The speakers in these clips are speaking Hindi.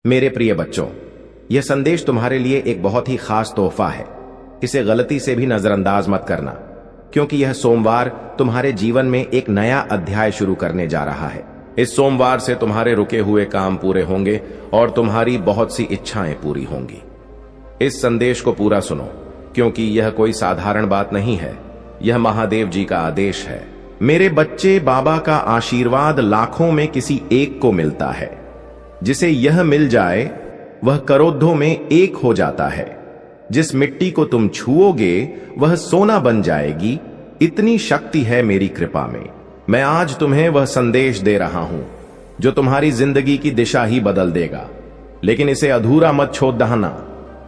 मेरे प्रिय बच्चों, यह संदेश तुम्हारे लिए एक बहुत ही खास तोहफा है। इसे गलती से भी नजरअंदाज मत करना, क्योंकि यह सोमवार तुम्हारे जीवन में एक नया अध्याय शुरू करने जा रहा है। इस सोमवार से तुम्हारे रुके हुए काम पूरे होंगे और तुम्हारी बहुत सी इच्छाएं पूरी होंगी। इस संदेश को पूरा सुनो, क्योंकि यह कोई साधारण बात नहीं है। यह महादेव जी का आदेश है। मेरे बच्चे, बाबा का आशीर्वाद लाखों में किसी एक को मिलता है। जिसे यह मिल जाए वह करोड़ों में एक हो जाता है। जिस मिट्टी को तुम छुओगे वह सोना बन जाएगी। इतनी शक्ति है मेरी कृपा में। मैं आज तुम्हें वह संदेश दे रहा हूं जो तुम्हारी जिंदगी की दिशा ही बदल देगा। लेकिन इसे अधूरा मत छोड़ देना।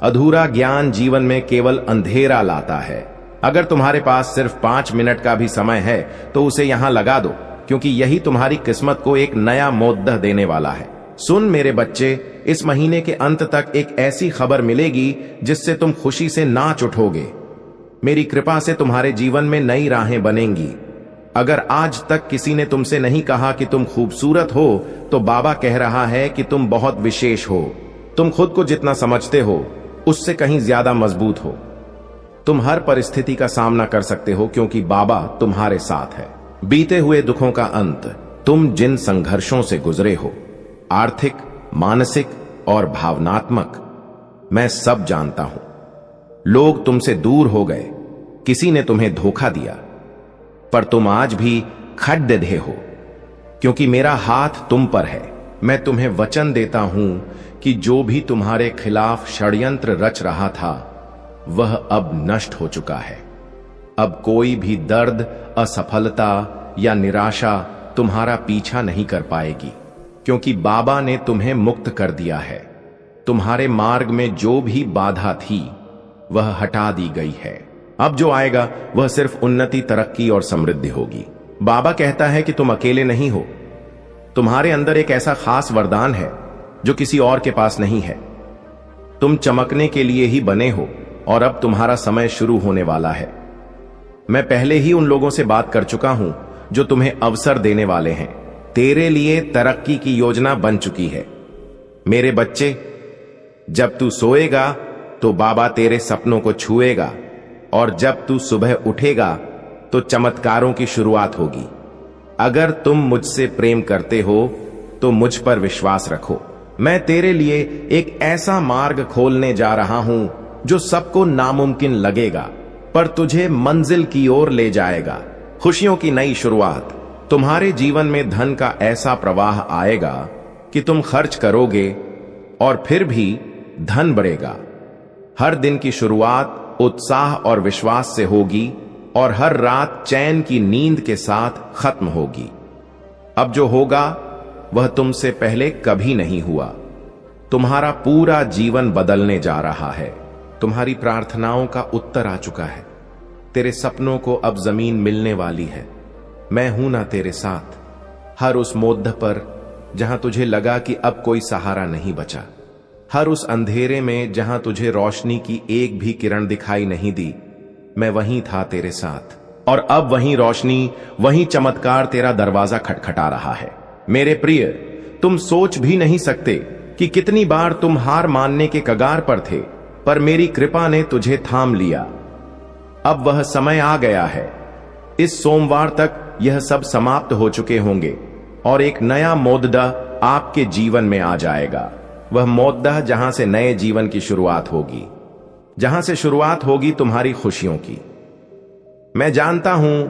अधूरा ज्ञान जीवन में केवल अंधेरा लाता है। अगर तुम्हारे पास सिर्फ 5 मिनट का भी समय है तो उसे यहां लगा दो, क्योंकि यही तुम्हारी किस्मत को एक नया मोद्दा देने वाला है। सुन मेरे बच्चे, इस महीने के अंत तक एक ऐसी खबर मिलेगी जिससे तुम खुशी से नाच उठोगे। मेरी कृपा से तुम्हारे जीवन में नई राहें बनेंगी। अगर आज तक किसी ने तुमसे नहीं कहा कि तुम खूबसूरत हो, तो बाबा कह रहा है कि तुम बहुत विशेष हो। तुम खुद को जितना समझते हो उससे कहीं ज्यादा मजबूत हो। तुम हर परिस्थिति का सामना कर सकते हो, क्योंकि बाबा तुम्हारे साथ है। बीते हुए दुखों का अंत, तुम जिन संघर्षों से गुजरे हो, आर्थिक, मानसिक और भावनात्मक, मैं सब जानता हूं। लोग तुमसे दूर हो गए, किसी ने तुम्हें धोखा दिया, पर तुम आज भी खड़े हो, क्योंकि मेरा हाथ तुम पर है। मैं तुम्हें वचन देता हूं कि जो भी तुम्हारे खिलाफ षड्यंत्र रच रहा था वह अब नष्ट हो चुका है। अब कोई भी दर्द, असफलता या निराशा तुम्हारा पीछा नहीं कर पाएगी, क्योंकि बाबा ने तुम्हें मुक्त कर दिया है। तुम्हारे मार्ग में जो भी बाधा थी वह हटा दी गई है। अब जो आएगा वह सिर्फ उन्नति, तरक्की और समृद्धि होगी। बाबा कहता है कि तुम अकेले नहीं हो। तुम्हारे अंदर एक ऐसा खास वरदान है जो किसी और के पास नहीं है। तुम चमकने के लिए ही बने हो और अब तुम्हारा समय शुरू होने वाला है। मैं पहले ही उन लोगों से बात कर चुका हूं जो तुम्हें अवसर देने वाले हैं। तेरे लिए तरक्की की योजना बन चुकी है। मेरे बच्चे, जब तू सोएगा तो बाबा तेरे सपनों को छुएगा, और जब तू सुबह उठेगा तो चमत्कारों की शुरुआत होगी। अगर तुम मुझसे प्रेम करते हो तो मुझ पर विश्वास रखो। मैं तेरे लिए एक ऐसा मार्ग खोलने जा रहा हूं जो सबको नामुमकिन लगेगा, पर तुझे मंजिल की ओर ले जाएगा। खुशियों की नई शुरुआत। तुम्हारे जीवन में धन का ऐसा प्रवाह आएगा कि तुम खर्च करोगे और फिर भी धन बढ़ेगा। हर दिन की शुरुआत उत्साह और विश्वास से होगी, और हर रात चैन की नींद के साथ खत्म होगी। अब जो होगा वह तुमसे पहले कभी नहीं हुआ। तुम्हारा पूरा जीवन बदलने जा रहा है। तुम्हारी प्रार्थनाओं का उत्तर आ चुका है। तेरे सपनों को अब जमीन मिलने वाली है। मैं हूं ना तेरे साथ, हर उस मोद्दा पर जहां तुझे लगा कि अब कोई सहारा नहीं बचा। हर उस अंधेरे में जहां तुझे रोशनी की एक भी किरण दिखाई नहीं दी, मैं वहीं था तेरे साथ। और अब वहीं रोशनी, वहीं चमत्कार तेरा दरवाजा खटखटा रहा है। मेरे प्रिय, तुम सोच भी नहीं सकते कि कितनी बार तुम हार मानने के कगार पर थे, पर मेरी कृपा ने तुझे थाम लिया। अब वह समय आ गया है। इस सोमवार तक यह सब समाप्त हो चुके होंगे और एक नया मोद्दा आपके जीवन में आ जाएगा। वह मोद्दा जहां से नए जीवन की शुरुआत होगी, जहां से शुरुआत होगी तुम्हारी खुशियों की। मैं जानता हूं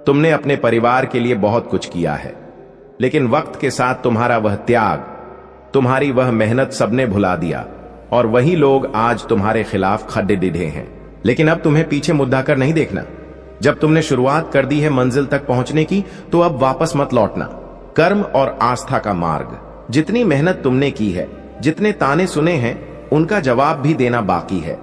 तुमने अपने परिवार के लिए बहुत कुछ किया है, लेकिन वक्त के साथ तुम्हारा वह त्याग, तुम्हारी वह मेहनत सबने भुला दिया, और वही लोग आज तुम्हारे खिलाफ खड़े डिढे हैं। लेकिन अब तुम्हें पीछे मुद्दा कर नहीं देखना। जब तुमने शुरुआत कर दी है मंजिल तक पहुंचने की, तो अब वापस मत लौटना। कर्म और आस्था का मार्ग। जितनी मेहनत तुमने की है, जितने ताने सुने हैं, उनका जवाब भी देना बाकी है।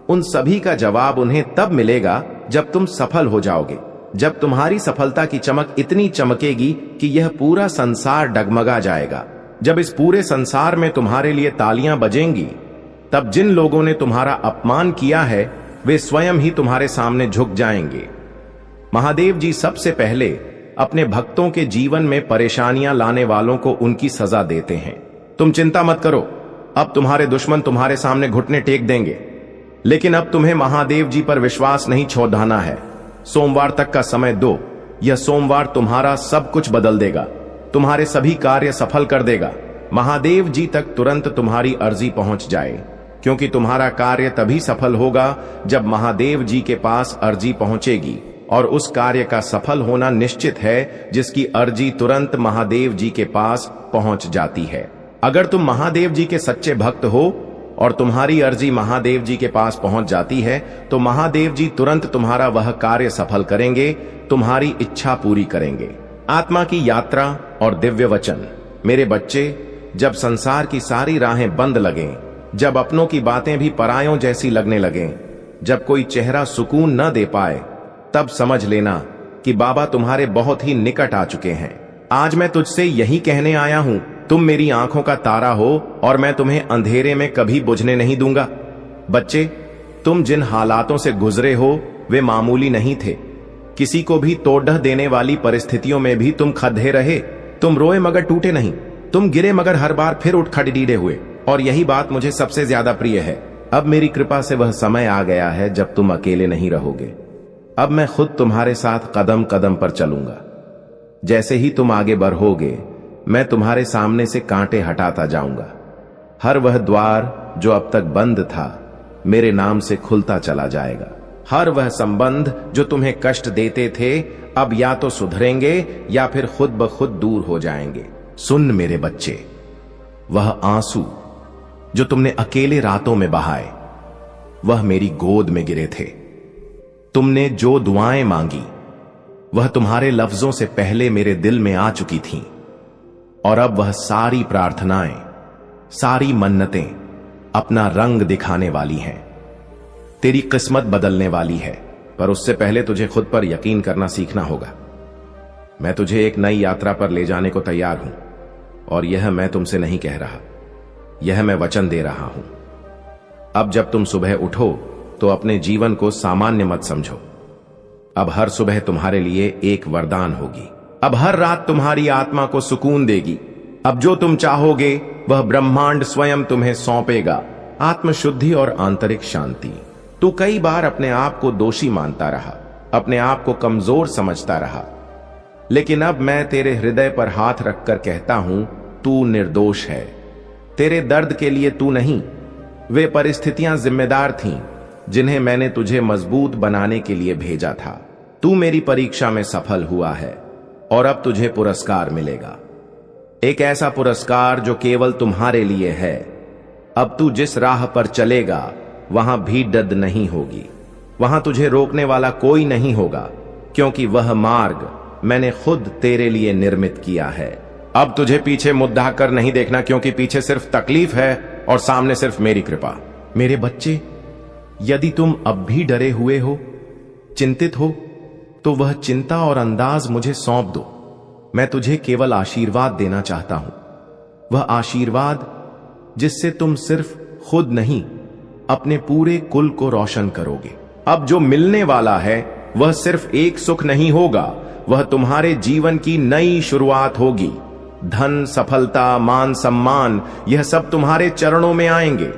उन सभी का जवाब उन्हें तब मिलेगा जब तुम सफल हो जाओगे। जब तुम्हारी सफलता की चमक इतनी चमकेगी कि यह पूरा संसार डगमगा जाएगा। जब इस पूरे संसार में तुम्हारे लिए तालियां बजेंगी, तब जिन लोगों ने तुम्हारा अपमान किया है वे स्वयं ही तुम्हारे सामने झुक जाएंगे। महादेव जी सबसे पहले अपने भक्तों के जीवन में परेशानियां लाने वालों को उनकी सजा देते हैं। तुम चिंता मत करो, अब तुम्हारे दुश्मन तुम्हारे सामने घुटने टेक देंगे। लेकिन अब तुम्हें महादेव जी पर विश्वास नहीं छोड़ना है। सोमवार तक का समय दो। यह सोमवार तुम्हारा सब कुछ बदल देगा, तुम्हारे सभी कार्य सफल कर देगा। महादेव जी तक तुरंत तुम्हारी अर्जी पहुंच जाए, क्योंकि तुम्हारा कार्य तभी सफल होगा जब महादेव जी के पास अर्जी पहुंचेगी, और उस कार्य का सफल होना निश्चित है जिसकी अर्जी तुरंत महादेव जी के पास पहुंच जाती है। अगर तुम महादेव जी के सच्चे भक्त हो और तुम्हारी अर्जी महादेव जी के पास पहुंच जाती है, तो महादेव जी तुरंत तुम्हारा वह कार्य सफल करेंगे, तुम्हारी इच्छा पूरी करेंगे। आत्मा की यात्रा और दिव्य वचन। मेरे बच्चे, जब संसार की सारी राहें बंद लगें, जब अपनों की बातें भी परायों जैसी लगने लगें, जब कोई चेहरा सुकून न दे पाए, तब समझ लेना कि बाबा तुम्हारे बहुत ही निकट आ चुके हैं। आज मैं तुझसे यही कहने आया हूं, तुम मेरी आंखों का तारा हो और मैं तुम्हें अंधेरे में कभी बुझने नहीं दूंगा। बच्चे, तुम जिन हालातों से गुजरे हो वे मामूली नहीं थे। किसी को भी तोड़ देने वाली परिस्थितियों में भी तुम खड़े रहे। तुम रोए मगर टूटे नहीं, तुम गिरे मगर हर बार फिर उठ खड़े हुए। और यही बात मुझे सबसे ज्यादा प्रिय है। अब मेरी कृपा से वह समय आ गया है जब तुम अकेले नहीं रहोगे। अब मैं खुद तुम्हारे साथ कदम कदम पर चलूंगा। जैसे ही तुम आगे बढ़ोगे, मैं तुम्हारे सामने से कांटे हटाता जाऊंगा। हर वह द्वार जो अब तक बंद था, मेरे नाम से खुलता चला जाएगा। हर वह संबंध जो तुम्हें कष्ट देते थे, अब या तो सुधरेंगे या फिर खुद ब खुद दूर हो जाएंगे। सुन मेरे बच्चे, वह आंसू जो तुमने अकेले रातों में बहाए, वह मेरी गोद में गिरे थे। तुमने जो दुआएं मांगी, वह तुम्हारे लफ्जों से पहले मेरे दिल में आ चुकी थीं। और अब वह सारी प्रार्थनाएं, सारी मन्नतें अपना रंग दिखाने वाली हैं। तेरी किस्मत बदलने वाली है, पर उससे पहले तुझे खुद पर यकीन करना सीखना होगा। मैं तुझे एक नई यात्रा पर ले जाने को तैयार हूं, और यह मैं तुमसे नहीं कह रहा, यह मैं वचन दे रहा हूं। अब जब तुम सुबह उठो तो अपने जीवन को सामान्य मत समझो। अब हर सुबह तुम्हारे लिए एक वरदान होगी। अब हर रात तुम्हारी आत्मा को सुकून देगी। अब जो तुम चाहोगे वह ब्रह्मांड स्वयं तुम्हें सौंपेगा। आत्मशुद्धि और आंतरिक शांति। तू कई बार अपने आप को दोषी मानता रहा, अपने आप को कमजोर समझता रहा, लेकिन अब मैं तेरे हृदय पर हाथ रखकर कहता हूं, तू निर्दोष है। तेरे दर्द के लिए तू नहीं, वे परिस्थितियां जिम्मेदार थीं जिन्हें मैंने तुझे मजबूत बनाने के लिए भेजा था। तू मेरी परीक्षा में सफल हुआ है और अब तुझे पुरस्कार मिलेगा, एक ऐसा पुरस्कार जो केवल तुम्हारे लिए है। अब तू जिस राह पर चलेगा वहां भीड़ नहीं होगी, वहां तुझे रोकने वाला कोई नहीं होगा, क्योंकि वह मार्ग मैंने खुद तेरे लिए निर्मित किया है। अब तुझे पीछे मुद्दा कर नहीं देखना, क्योंकि पीछे सिर्फ तकलीफ है और सामने सिर्फ मेरी कृपा। मेरे बच्चे, यदि तुम अब भी डरे हुए हो, चिंतित हो, तो वह चिंता और अंदाज मुझे सौंप दो। मैं तुझे केवल आशीर्वाद देना चाहता हूं, वह आशीर्वाद जिससे तुम सिर्फ खुद नहीं, अपने पूरे कुल को रोशन करोगे। अब जो मिलने वाला है वह सिर्फ एक सुख नहीं होगा, वह तुम्हारे जीवन की नई शुरुआत होगी। धन, सफलता, मान सम्मान, यह सब तुम्हारे चरणों में आएंगे।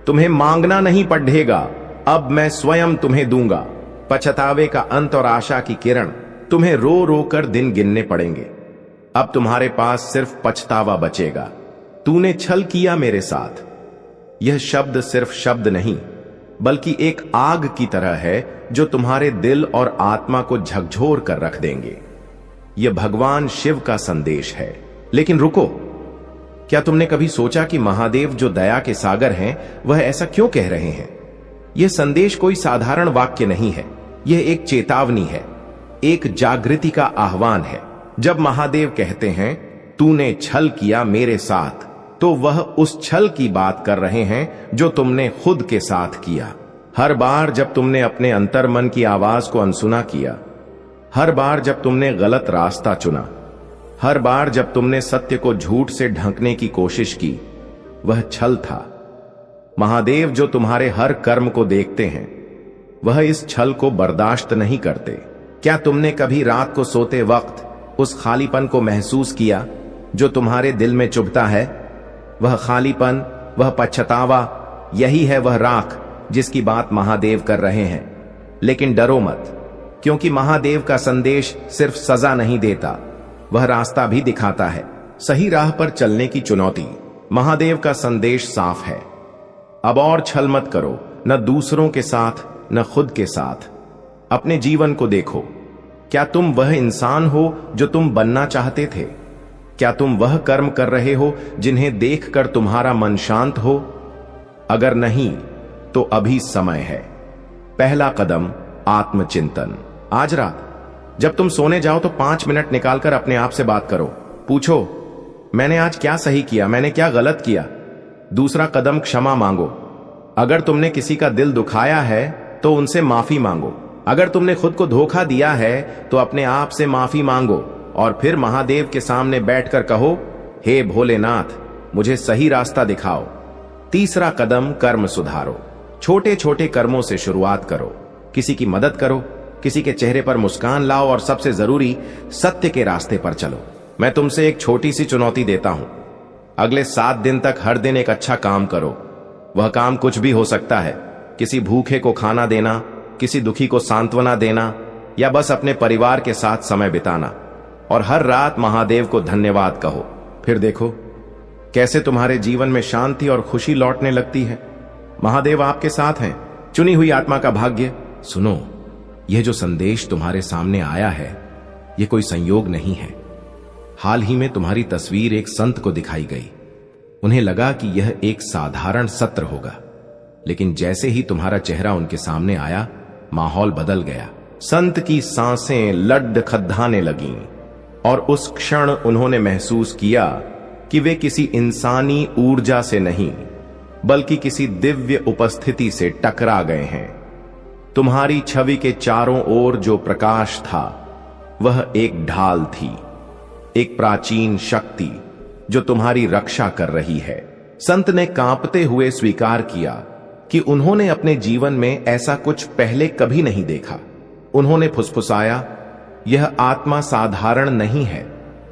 तुम्हें मांगना नहीं पड़ेगा, अब मैं स्वयं तुम्हें दूंगा। पछतावे का अंत और आशा की किरण। तुम्हें रो रो कर दिन गिनने पड़ेंगे। अब तुम्हारे पास सिर्फ पछतावा बचेगा। तूने छल किया मेरे साथ। यह शब्द सिर्फ शब्द नहीं, बल्कि एक आग की तरह है जो तुम्हारे दिल और आत्मा को झकझोर कर रख देंगे। यह भगवान शिव का संदेश है। लेकिन रुको, क्या तुमने कभी सोचा कि महादेव जो दया के सागर हैं, वह ऐसा क्यों कह रहे हैं? यह संदेश कोई साधारण वाक्य नहीं है, यह एक चेतावनी है, एक जागृति का आह्वान है। जब महादेव कहते हैं तूने छल किया मेरे साथ, तो वह उस छल की बात कर रहे हैं जो तुमने खुद के साथ किया। हर बार जब तुमने अपने अंतर्मन की आवाज को अनसुना किया, हर बार जब तुमने गलत रास्ता चुना, हर बार जब तुमने सत्य को झूठ से ढंकने की कोशिश की, वह छल था। महादेव जो तुम्हारे हर कर्म को देखते हैं, वह इस छल को बर्दाश्त नहीं करते। क्या तुमने कभी रात को सोते वक्त उस खालीपन को महसूस किया जो तुम्हारे दिल में चुभता है? वह खालीपन, वह पछतावा, यही है वह राख जिसकी बात महादेव कर रहे हैं। लेकिन डरो मत, क्योंकि महादेव का संदेश सिर्फ सजा नहीं देता, वह रास्ता भी दिखाता है, सही राह पर चलने की चुनौती। महादेव का संदेश साफ है, अब और छल मत करो, न दूसरों के साथ न खुद के साथ। अपने जीवन को देखो, क्या तुम वह इंसान हो जो तुम बनना चाहते थे? क्या तुम वह कर्म कर रहे हो जिन्हें देखकर तुम्हारा मन शांत हो? अगर नहीं तो अभी समय है। पहला कदम आत्मचिंतन। आज रात जब तुम सोने जाओ तो 5 मिनट निकालकर अपने आप से बात करो। पूछो, मैंने आज क्या सही किया, मैंने क्या गलत किया? दूसरा कदम क्षमा मांगो। अगर तुमने किसी का दिल दुखाया है तो उनसे माफी मांगो। अगर तुमने खुद को धोखा दिया है तो अपने आप से माफी मांगो और फिर महादेव के सामने बैठकर कहो, हे भोलेनाथ, मुझे सही रास्ता दिखाओ। तीसरा कदम कर्म सुधारो। छोटे छोटे कर्मों से शुरुआत करो। किसी की मदद करो, किसी के चेहरे पर मुस्कान लाओ और सबसे जरूरी, सत्य के रास्ते पर चलो। मैं तुमसे एक छोटी सी चुनौती देता हूं। अगले 7 दिन तक हर दिन एक अच्छा काम करो। वह काम कुछ भी हो सकता है, किसी भूखे को खाना देना, किसी दुखी को सांत्वना देना, या बस अपने परिवार के साथ समय बिताना। और हर रात महादेव को धन्यवाद कहो। फिर देखो कैसे तुम्हारे जीवन में शांति और खुशी लौटने लगती है। महादेव आपके साथ हैं। चुनी हुई आत्मा का भाग्य। सुनो, यह जो संदेश तुम्हारे सामने आया है, यह कोई संयोग नहीं है। हाल ही में तुम्हारी तस्वीर एक संत को दिखाई गई। उन्हें लगा कि यह एक साधारण सत्र होगा, लेकिन जैसे ही तुम्हारा चेहरा उनके सामने आया, माहौल बदल गया। संत की सांसें लड्डखद्धाने लगीं और उस क्षण उन्होंने महसूस किया कि वे किसी इंसानी ऊर्जा से नहीं, बल्कि किसी दिव्य उपस्थिति से टकरा गए हैं। तुम्हारी छवि के चारों ओर जो प्रकाश था, वह एक ढाल थी, एक प्राचीन शक्ति जो तुम्हारी रक्षा कर रही है। संत ने कांपते हुए स्वीकार किया कि उन्होंने अपने जीवन में ऐसा कुछ पहले कभी नहीं देखा। उन्होंने फुसफुसाया, यह आत्मा साधारण नहीं है,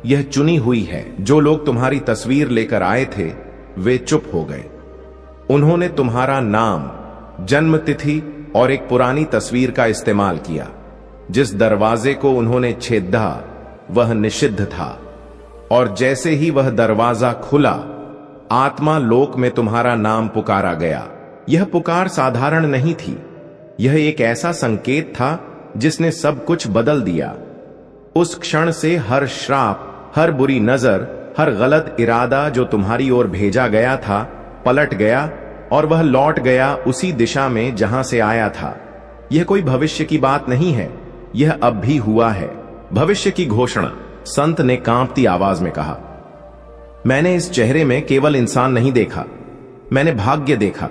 यह चुनी हुई है। जो लोग तुम्हारी तस्वीर लेकर आए थे, वे चुप हो गए। उन्होंने तुम्हारा नाम, जन्म तिथि और एक पुरानी तस्वीर का इस्तेमाल किया। जिस दरवाजे को उन्होंने छेदा वह निषिद्ध था, और जैसे ही वह दरवाजा खुला, आत्मा लोक में तुम्हारा नाम पुकारा गया। यह पुकार साधारण नहीं थी, यह एक ऐसा संकेत था जिसने सब कुछ बदल दिया। उस क्षण से हर श्राप, हर बुरी नजर, हर गलत इरादा जो तुम्हारी ओर भेजा गया था, पलट गया और वह लौट गया उसी दिशा में जहां से आया था। यह कोई भविष्य की बात नहीं है, यह अब भी हुआ है। भविष्य की घोषणा। संत ने कांपती आवाज में कहा, मैंने इस चेहरे में केवल इंसान नहीं देखा, मैंने भाग्य देखा।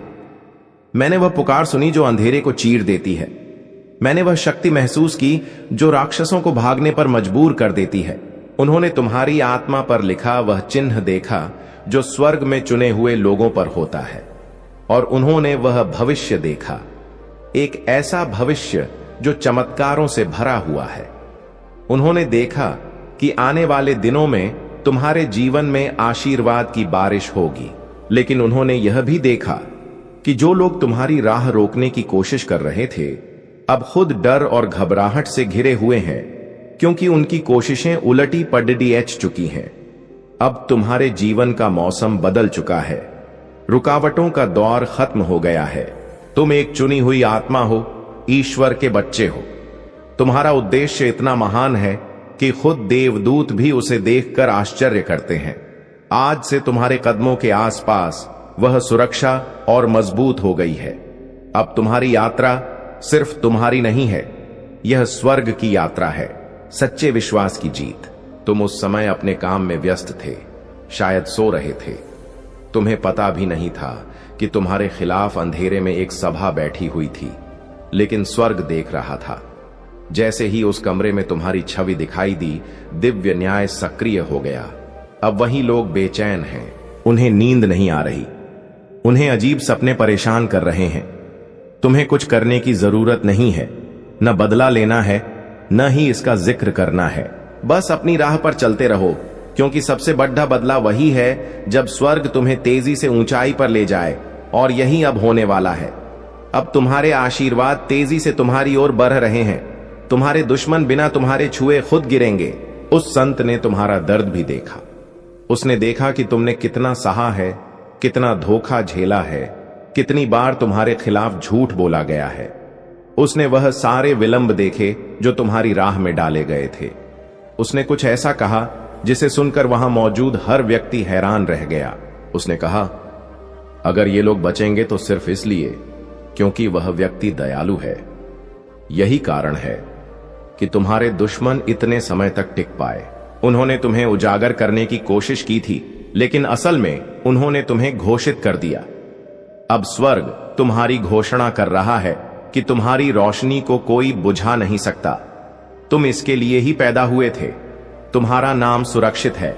मैंने वह पुकार सुनी जो अंधेरे को चीर देती है। मैंने वह शक्ति महसूस की जो राक्षसों को भागने पर मजबूर कर देती है। उन्होंने तुम्हारी आत्मा पर लिखा वह चिन्ह देखा जो स्वर्ग में चुने हुए लोगों पर होता है, और उन्होंने वह भविष्य देखा, एक ऐसा भविष्य जो चमत्कारों से भरा हुआ है। उन्होंने देखा कि आने वाले दिनों में तुम्हारे जीवन में आशीर्वाद की बारिश होगी। लेकिन उन्होंने यह भी देखा कि जो लोग तुम्हारी राह रोकने की कोशिश कर रहे थे, अब खुद डर और घबराहट से घिरे हुए हैं, क्योंकि उनकी कोशिशें उलटी पलटी एच चुकी हैं। अब तुम्हारे जीवन का मौसम बदल चुका है, रुकावटों का दौर खत्म हो गया है। तुम एक चुनी हुई आत्मा हो, ईश्वर के बच्चे हो। तुम्हारा उद्देश्य इतना महान है कि खुद देवदूत भी उसे देखकर आश्चर्य करते हैं। आज से तुम्हारे कदमों के आसपास वह सुरक्षा और मजबूत हो गई है। अब तुम्हारी यात्रा सिर्फ तुम्हारी नहीं है, यह स्वर्ग की यात्रा है, सच्चे विश्वास की जीत। तुम उस समय अपने काम में व्यस्त थे, शायद सो रहे थे। तुम्हें पता भी नहीं था कि तुम्हारे खिलाफ अंधेरे में एक सभा बैठी हुई थी, लेकिन स्वर्ग देख रहा था। जैसे ही उस कमरे में तुम्हारी छवि दिखाई दी, दिव्य न्याय सक्रिय हो गया। अब वही लोग बेचैन हैं, उन्हें नींद नहीं आ रही, उन्हें अजीब सपने परेशान कर रहे हैं। तुम्हें कुछ करने की जरूरत नहीं है, न बदला लेना है, न ही इसका जिक्र करना है। बस अपनी राह पर चलते रहो, क्योंकि सबसे बड़ा बदला वही है जब स्वर्ग तुम्हें तेजी से ऊंचाई पर ले जाए, और यही अब होने वाला है। अब तुम्हारे आशीर्वाद तेजी से तुम्हारी ओर बढ़ रहे हैं। तुम्हारे दुश्मन बिना तुम्हारे छुए खुद गिरेंगे। उस संत ने तुम्हारा दर्द भी देखा। उसने देखा कि तुमने कितना सहा है, कितना धोखा झेला है, कितनी बार तुम्हारे खिलाफ झूठ बोला गया है। उसने वह सारे विलंब देखे जो तुम्हारी राह में डाले गए थे। उसने कुछ ऐसा कहा जिसे सुनकर वहां मौजूद हर व्यक्ति हैरान रह गया। उसने कहा, अगर ये लोग बचेंगे तो सिर्फ इसलिए क्योंकि वह व्यक्ति दयालु है। यही कारण है कि तुम्हारे दुश्मन इतने समय तक टिक पाए। उन्होंने तुम्हें उजागर करने की कोशिश की थी, लेकिन असल में उन्होंने तुम्हें घोषित कर दिया। अब स्वर्ग तुम्हारी घोषणा कर रहा है कि तुम्हारी रोशनी को कोई बुझा नहीं सकता। तुम इसके लिए ही पैदा हुए थे। तुम्हारा नाम सुरक्षित है,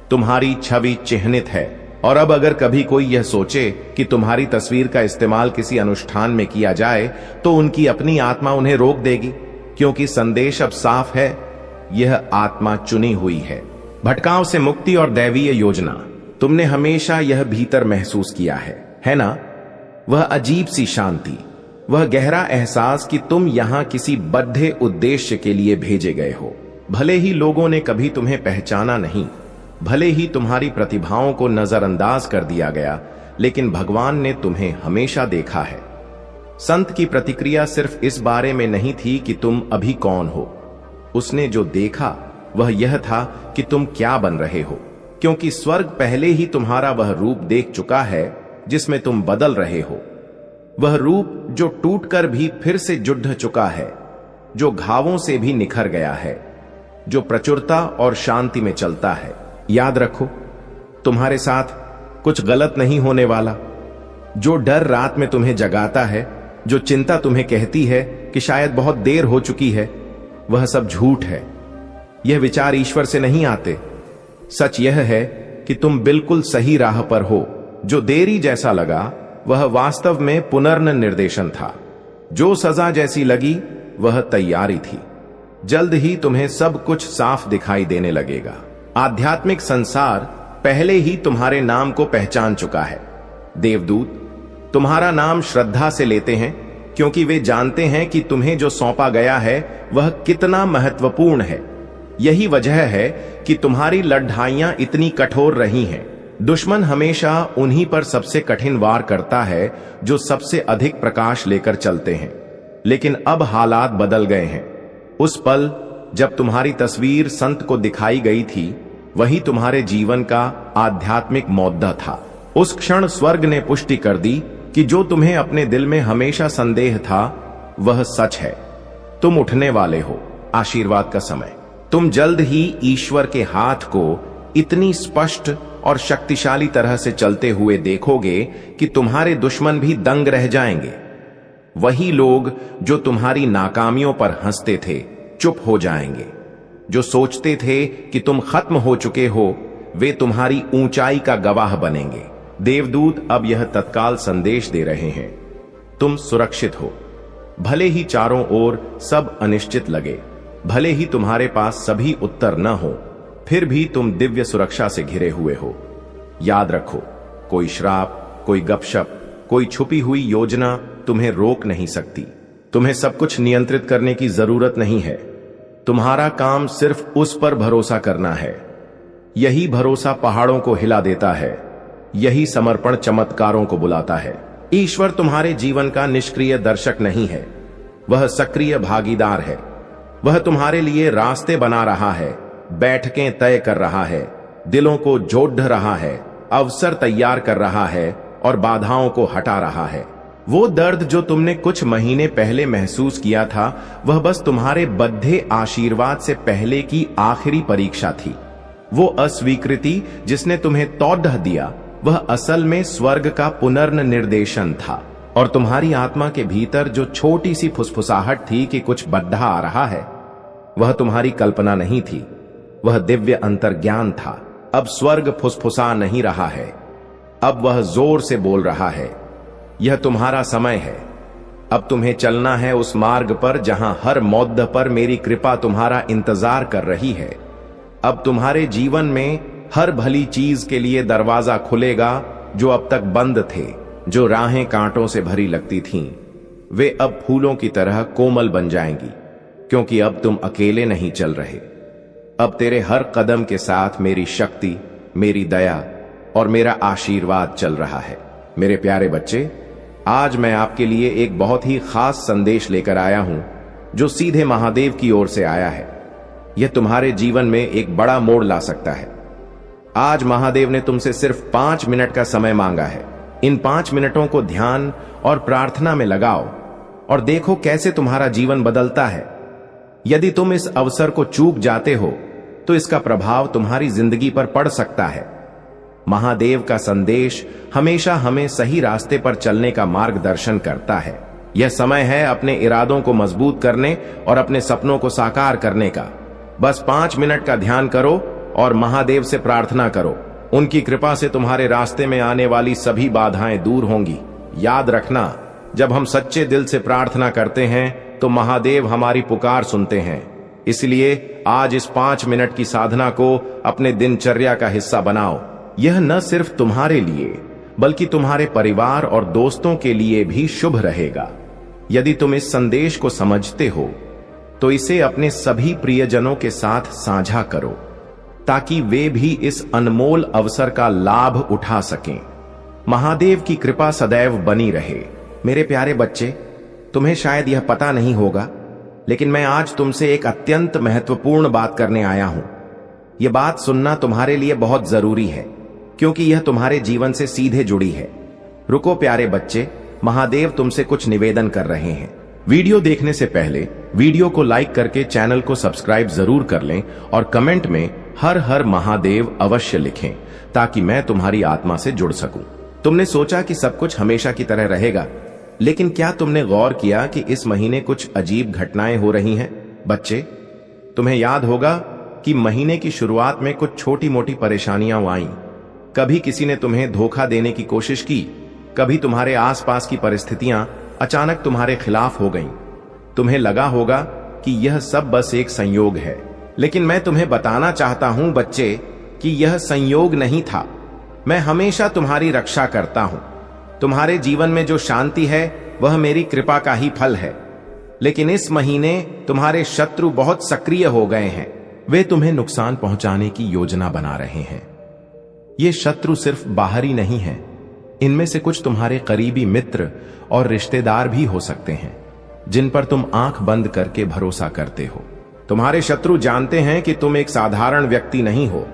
तुम्हारी छवि चिह्नित है। और अब अगर कभी कोई यह सोचे कि तुम्हारी तस्वीर का इस्तेमाल किसी अनुष्ठान में किया जाए, तो उनकी अपनी आत्मा उन्हें रोक देगी, क्योंकि संदेश अब साफ है, यह आत्मा चुनी हुई है। भटकाव से मुक्ति और दैवीय योजना, तुमने हमेशा यह भीतर महसूस किया है ना? वह अजीब सी शांति, वह गहरा एहसास कि तुम यहां किसी बद्ध उद्देश्य के लिए भेजे गए हो। भले ही लोगों ने कभी तुम्हें पहचाना नहीं, भले ही तुम्हारी प्रतिभाओं को नजरअंदाज कर दिया गया, लेकिन भगवान ने तुम्हें हमेशा देखा है। संत की प्रतिक्रिया सिर्फ इस बारे में नहीं थी कि तुम अभी कौन हो। उसने जो देखा वह यह था कि तुम क्या बन रहे हो, क्योंकि स्वर्ग पहले ही तुम्हारा वह रूप देख चुका है जिसमें तुम बदल रहे हो। वह रूप जो टूटकर भी फिर से जुड़ चुका है, जो घावों से भी निखर गया है, जो प्रचुरता और शांति में चलता है। याद रखो, तुम्हारे साथ कुछ गलत नहीं होने वाला। जो डर रात में तुम्हें जगाता है, जो चिंता तुम्हें कहती है कि शायद बहुत देर हो चुकी है, वह सब झूठ है। यह विचार ईश्वर से नहीं आते। सच यह है कि तुम बिल्कुल सही राह पर हो। जो देरी जैसा लगा वह वास्तव में पुनर्निर्देशन था। जो सजा जैसी लगी वह तैयारी थी। जल्द ही तुम्हें सब कुछ साफ दिखाई देने लगेगा। आध्यात्मिक संसार पहले ही तुम्हारे नाम को पहचान चुका है। देवदूत तुम्हारा नाम श्रद्धा से लेते हैं, क्योंकि वे जानते हैं कि तुम्हें जो सौंपा गया है वह कितना महत्वपूर्ण है। यही वजह है कि तुम्हारी लड़ाइयां इतनी कठोर रही हैं। दुश्मन हमेशा उन्हीं पर सबसे कठिन वार करता है जो सबसे अधिक प्रकाश लेकर चलते हैं। लेकिन अब हालात बदल गए हैं। उस पल जब तुम्हारी तस्वीर संत को दिखाई गई थी, वही तुम्हारे जीवन का आध्यात्मिक मौद्दा था। उस क्षण स्वर्ग ने पुष्टि कर दी कि जो तुम्हें अपने दिल में हमेशा संदेह था वह सच है। तुम उठने वाले हो। आशीर्वाद का समय। तुम जल्द ही ईश्वर के हाथ को इतनी स्पष्ट और शक्तिशाली तरह से चलते हुए देखोगे कि तुम्हारे दुश्मन भी दंग रह जाएंगे। वही लोग जो तुम्हारी नाकामियों पर हंसते थे चुप हो जाएंगे। जो सोचते थे कि तुम खत्म हो चुके हो, वे तुम्हारी ऊंचाई का गवाह बनेंगे। देवदूत अब यह तत्काल संदेश दे रहे हैं, तुम सुरक्षित हो। भले ही चारों ओर सब अनिश्चित लगे, भले ही तुम्हारे पास सभी उत्तर न हो, फिर भी तुम दिव्य सुरक्षा से घिरे हुए हो। याद रखो, कोई श्राप, कोई गपशप, कोई छुपी हुई योजना तुम्हें रोक नहीं सकती। तुम्हें सब कुछ नियंत्रित करने की जरूरत नहीं है। तुम्हारा काम सिर्फ उस पर भरोसा करना है। यही भरोसा पहाड़ों को हिला देता है। यही समर्पण चमत्कारों को बुलाता है। ईश्वर तुम्हारे जीवन का निष्क्रिय दर्शक नहीं है, वह सक्रिय भागीदार है। वह तुम्हारे लिए रास्ते बना रहा है, बैठकें तय कर रहा है, दिलों को जोड़ रहा है, अवसर तैयार कर रहा है और बाधाओं को हटा रहा है। वो दर्द जो तुमने कुछ महीने पहले महसूस किया था, वह बस तुम्हारे बद्धे आशीर्वाद से पहले की आखिरी परीक्षा थी। वो अस्वीकृति जिसने तुम्हें तौढ़ दिया, वह असल में स्वर्ग का पुनर्निर्देशन था। और तुम्हारी आत्मा के भीतर जो छोटी सी फुसफुसाहट थी कि कुछ बद्धा आ रहा है, वह तुम्हारी कल्पना नहीं थी, वह दिव्य अंतर्ज्ञान था। अब स्वर्ग फुसफुसा नहीं रहा है, अब वह जोर से बोल रहा है, यह तुम्हारा समय है। अब तुम्हें चलना है उस मार्ग पर जहां हर मौद्द पर मेरी कृपा तुम्हारा इंतजार कर रही है। अब तुम्हारे जीवन में हर भली चीज के लिए दरवाजा खुलेगा जो अब तक बंद थे। जो राहें कांटों से भरी लगती थीं, वे अब फूलों की तरह कोमल बन जाएंगी, क्योंकि अब तुम अकेले नहीं चल रहे। अब तेरे हर कदम के साथ मेरी शक्ति, मेरी दया और मेरा आशीर्वाद चल रहा है। मेरे प्यारे बच्चे, आज मैं आपके लिए एक बहुत ही खास संदेश लेकर आया हूं, जो सीधे महादेव की ओर से आया है। यह तुम्हारे जीवन में एक बड़ा मोड़ ला सकता है। आज महादेव ने तुमसे सिर्फ 5 मिनट का समय मांगा है। इन 5 मिनटों को ध्यान और प्रार्थना में लगाओ और देखो कैसे तुम्हारा जीवन बदलता है। यदि तुम इस अवसर को चूक जाते हो तो इसका प्रभाव तुम्हारी जिंदगी पर पड़ सकता है। महादेव का संदेश हमेशा हमें सही रास्ते पर चलने का मार्गदर्शन करता है। यह समय है अपने इरादों को मजबूत करने और अपने सपनों को साकार करने का। बस 5 मिनट का ध्यान करो और महादेव से प्रार्थना करो। उनकी कृपा से तुम्हारे रास्ते में आने वाली सभी बाधाएं दूर होंगी। याद रखना, जब हम सच्चे दिल से प्रार्थना करते हैं तो महादेव हमारी पुकार सुनते हैं। इसलिए आज इस 5 मिनट की साधना को अपने दिनचर्या का हिस्सा बनाओ। यह न सिर्फ तुम्हारे लिए बल्कि तुम्हारे परिवार और दोस्तों के लिए भी शुभ रहेगा। यदि तुम इस संदेश को समझते हो तो इसे अपने सभी प्रियजनों के साथ साझा करो, ताकि वे भी इस अनमोल अवसर का लाभ उठा सकें। महादेव की कृपा सदैव बनी रहे। मेरे प्यारे बच्चे, तुम्हें शायद यह पता नहीं होगा, लेकिन मैं आज तुमसे एक अत्यंत महत्वपूर्ण बात करने आया हूं। यह बात सुनना तुम्हारे लिए बहुत जरूरी है, क्योंकि यह तुम्हारे जीवन से सीधे जुड़ी है। रुको प्यारे बच्चे, महादेव तुमसे कुछ निवेदन कर रहे हैं। वीडियो देखने से पहले वीडियो को लाइक करके चैनल को सब्सक्राइब जरूर कर लें और कमेंट में हर हर महादेव अवश्य लिखें, ताकि मैं तुम्हारी आत्मा से जुड़ सकूं। तुमने सोचा कि सब कुछ हमेशा की तरह रहेगा, लेकिन क्या तुमने गौर किया कि इस महीने कुछ अजीब घटनाएं हो रही हैं? बच्चे, तुम्हें याद होगा कि महीने की शुरुआत में कुछ छोटी मोटी परेशानियां आईं। कभी किसी ने तुम्हें धोखा देने की कोशिश की, कभी तुम्हारे आसपास की परिस्थितियां अचानक तुम्हारे खिलाफ हो गईं। तुम्हें लगा होगा कि यह सब बस एक संयोग है, लेकिन मैं तुम्हें बताना चाहता हूं बच्चे कि यह संयोग नहीं था। मैं हमेशा तुम्हारी रक्षा करता हूं। तुम्हारे जीवन में जो शांति है वह मेरी कृपा का ही फल है। लेकिन इस महीने तुम्हारे शत्रु बहुत सक्रिय हो गए हैं। वे तुम्हें नुकसान पहुंचाने की योजना बना रहे हैं। ये शत्रु सिर्फ बाहरी नहीं हैं, इनमें से कुछ तुम्हारे करीबी मित्र और रिश्तेदार भी हो सकते हैं, जिन पर तुम आंख बंद करके भरोसा करते हो। तुम्हारे शत्रु जानते हैं कि तुम एक साधारण व्यक्ति नहीं हो।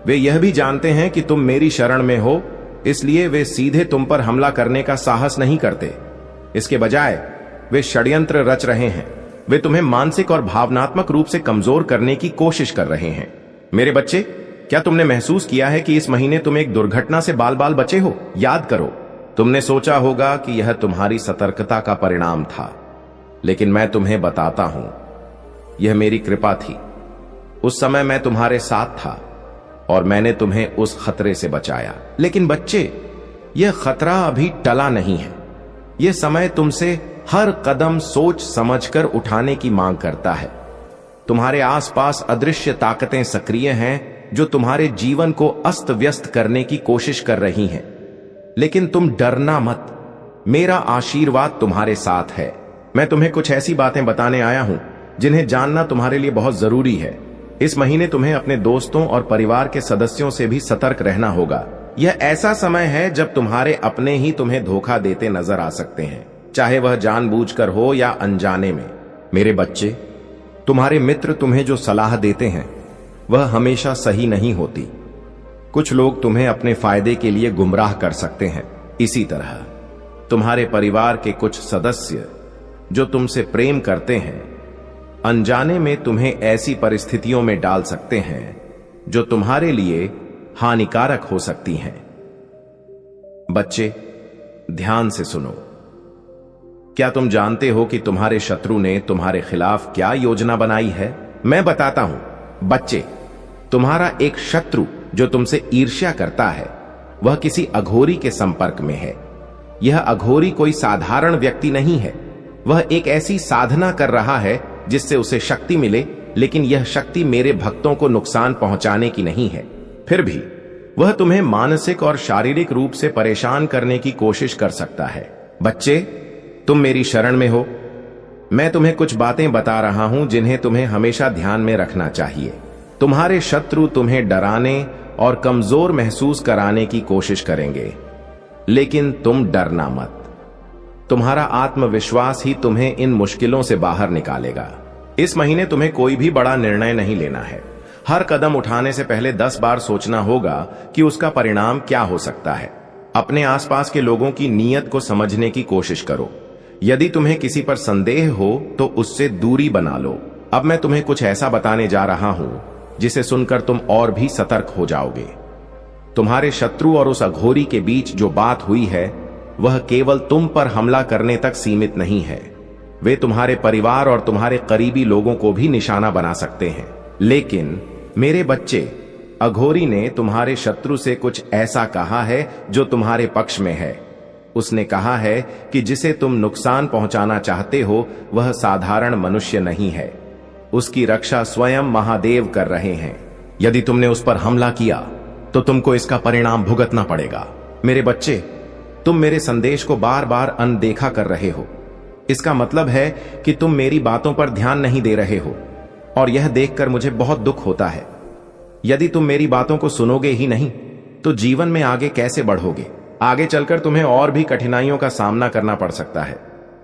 वे यह भी जानते हैं कि तुम मेरी शरण में हो, इसलिए वे सीधे तुम पर हमला करने का साहस नहीं करते। इसके बजाय वे षड्यंत्र रच रहे हैं। वे तुम्हें मानसिक और भावनात्मक रूप से कमजोर करने की कोशिश कर रहे हैं। मेरे बच्चे, क्या तुमने महसूस किया है कि इस महीने तुम एक दुर्घटना से बाल बाल बचे हो? याद करो, तुमने सोचा होगा कि यह तुम्हारी सतर्कता का परिणाम था, लेकिन मैं तुम्हें बताता हूं, यह मेरी कृपा थी। उस समय मैं तुम्हारे साथ था और मैंने तुम्हें उस खतरे से बचाया। लेकिन बच्चे, यह खतरा अभी टला नहीं है। यह समय तुमसे हर कदम सोच समझकर उठाने की मांग करता है। तुम्हारे आसपास अदृश्य ताकतें सक्रिय हैं जो तुम्हारे जीवन को अस्त व्यस्त करने की कोशिश कर रही हैं। लेकिन तुम डरना मत, मेरा आशीर्वाद तुम्हारे साथ है। मैं तुम्हें कुछ ऐसी बातें बताने आया हूं जिन्हें जानना तुम्हारे लिए बहुत जरूरी है। इस महीने तुम्हें अपने दोस्तों और परिवार के सदस्यों से भी सतर्क रहना होगा। यह ऐसा समय है जब तुम्हारे अपने ही तुम्हें धोखा देते नजर आ सकते हैं, चाहे वह जानबूझकर हो या अनजाने में। मेरे बच्चे, तुम्हारे मित्र तुम्हें जो सलाह देते हैं वह हमेशा सही नहीं होती। कुछ लोग तुम्हें अपने फायदे के लिए गुमराह कर सकते हैं। इसी तरह तुम्हारे परिवार के कुछ सदस्य जो तुमसे प्रेम करते हैं, अनजाने में तुम्हें ऐसी परिस्थितियों में डाल सकते हैं जो तुम्हारे लिए हानिकारक हो सकती हैं। बच्चे, ध्यान से सुनो। क्या तुम जानते हो कि तुम्हारे शत्रु ने तुम्हारे खिलाफ क्या योजना बनाई है? मैं बताता हूं। बच्चे, तुम्हारा एक शत्रु जो तुमसे ईर्ष्या करता है, वह किसी अघोरी के संपर्क में है। यह अघोरी कोई साधारण व्यक्ति नहीं है। वह एक ऐसी साधना कर रहा है जिससे उसे शक्ति मिले, लेकिन यह शक्ति मेरे भक्तों को नुकसान पहुंचाने की नहीं है। फिर भी वह तुम्हें मानसिक और शारीरिक रूप से परेशान करने की कोशिश कर सकता है। बच्चे, तुम मेरी शरण में हो। मैं तुम्हें कुछ बातें बता रहा हूं जिन्हें तुम्हें हमेशा ध्यान में रखना चाहिए। तुम्हारे शत्रु तुम्हें डराने और कमजोर महसूस कराने की कोशिश करेंगे, लेकिन तुम डरना मत। तुम्हारा आत्मविश्वास ही तुम्हें इन मुश्किलों से बाहर निकालेगा। इस महीने तुम्हें कोई भी बड़ा निर्णय नहीं लेना है। हर कदम उठाने से पहले 10 बार सोचना होगा कि उसका परिणाम क्या हो सकता है। अपने आसपास के लोगों की नीयत को समझने की कोशिश करो। यदि तुम्हें किसी पर संदेह हो तो उससे दूरी बना लो। अब मैं तुम्हें कुछ ऐसा बताने जा रहा हूं जिसे सुनकर तुम और भी सतर्क हो जाओगे। तुम्हारे शत्रु और उस अघोरी के बीच जो बात हुई है वह केवल तुम पर हमला करने तक सीमित नहीं है। वे तुम्हारे परिवार और तुम्हारे करीबी लोगों को भी निशाना बना सकते हैं। लेकिन मेरे बच्चे, अघोरी ने तुम्हारे शत्रु से कुछ ऐसा कहा है जो तुम्हारे पक्ष में है। उसने कहा है कि जिसे तुम नुकसान पहुंचाना चाहते हो वह साधारण मनुष्य नहीं है। उसकी रक्षा स्वयं महादेव कर रहे हैं। यदि तुमने उस पर हमला किया तो तुमको इसका परिणाम भुगतना पड़ेगा। मेरे बच्चे, तुम मेरे संदेश को बार बार अनदेखा कर रहे हो। इसका मतलब है कि तुम मेरी बातों पर ध्यान नहीं दे रहे हो, और यह देखकर मुझे बहुत दुख होता है। यदि तुम मेरी बातों को सुनोगे ही नहीं तो जीवन में आगे कैसे बढ़ोगे? आगे चलकर तुम्हें और भी कठिनाइयों का सामना करना पड़ सकता है,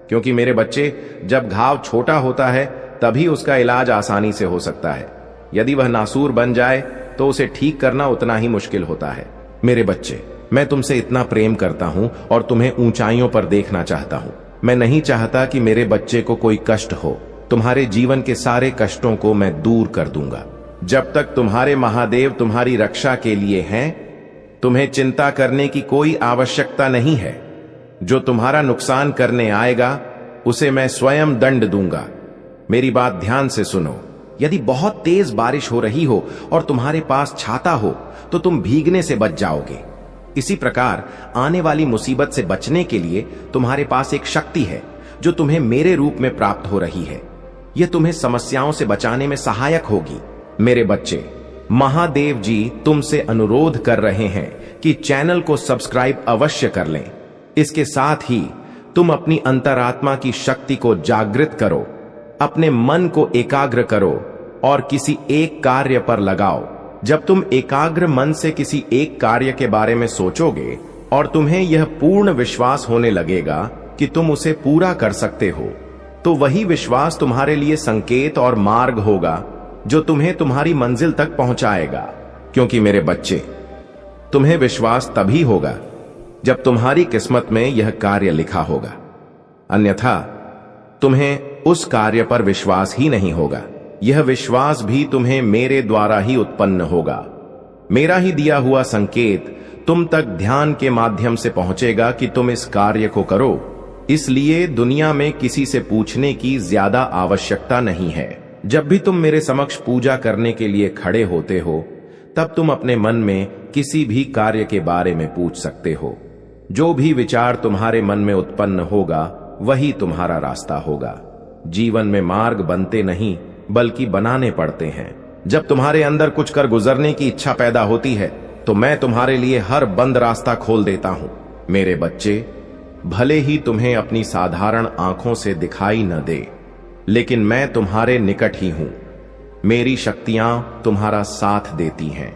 क्योंकि मेरे बच्चे, जब घाव छोटा होता है तभी उसका इलाज आसानी से हो सकता है। यदि वह नासूर बन जाए तो उसे ठीक करना उतना ही मुश्किल होता है। मेरे बच्चे, मैं तुमसे इतना प्रेम करता हूं और तुम्हें ऊंचाइयों पर देखना चाहता हूं। मैं नहीं चाहता कि मेरे बच्चे को कोई कष्ट हो। तुम्हारे जीवन के सारे कष्टों को मैं दूर कर दूंगा। जब तक तुम्हारे महादेव तुम्हारी रक्षा के लिए हैं, तुम्हें चिंता करने की कोई आवश्यकता नहीं है। जो तुम्हारा नुकसान करने आएगा उसे मैं स्वयं दंड दूंगा। मेरी बात ध्यान से सुनो। यदि बहुत तेज बारिश हो रही हो और तुम्हारे पास छाता हो तो तुम भीगने से बच जाओगे। इसी प्रकार आने वाली मुसीबत से बचने के लिए तुम्हारे पास एक शक्ति है जो तुम्हें मेरे रूप में प्राप्त हो रही है। यह तुम्हें समस्याओं से बचाने में सहायक होगी। मेरे बच्चे, महादेव जी तुमसे अनुरोध कर रहे हैं कि चैनल को सब्सक्राइब अवश्य कर लें। इसके साथ ही तुम अपनी अंतरात्मा की शक्ति को जागृत करो, अपने मन को एकाग्र करो और किसी एक कार्य पर लगाओ। जब तुम एकाग्र मन से किसी एक कार्य के बारे में सोचोगे और तुम्हें यह पूर्ण विश्वास होने लगेगा कि तुम उसे पूरा कर सकते हो, तो वही विश्वास तुम्हारे लिए संकेत और मार्ग होगा जो तुम्हें तुम्हारी मंजिल तक पहुंचाएगा। क्योंकि मेरे बच्चे, तुम्हें विश्वास तभी होगा जब तुम्हारी किस्मत में यह कार्य लिखा होगा, अन्यथा तुम्हें उस कार्य पर विश्वास ही नहीं होगा। यह विश्वास भी तुम्हें मेरे द्वारा ही उत्पन्न होगा। मेरा ही दिया हुआ संकेत तुम तक ध्यान के माध्यम से पहुंचेगा कि तुम इस कार्य को करो। इसलिए दुनिया में किसी से पूछने की ज्यादा आवश्यकता नहीं है। जब भी तुम मेरे समक्ष पूजा करने के लिए खड़े होते हो, तब तुम अपने मन में किसी भी कार्य के बारे में पूछ सकते हो। जो भी विचार तुम्हारे मन में उत्पन्न होगा वही तुम्हारा रास्ता होगा। जीवन में मार्ग बनते नहीं बल्कि बनाने पड़ते हैं। जब तुम्हारे अंदर कुछ कर गुजरने की इच्छा पैदा होती है तो मैं तुम्हारे लिए हर बंद रास्ता खोल देता हूं। मेरे बच्चे, भले ही तुम्हें अपनी साधारण आंखों से दिखाई न दे, लेकिन मैं तुम्हारे निकट ही हूं। मेरी शक्तियां तुम्हारा साथ देती हैं।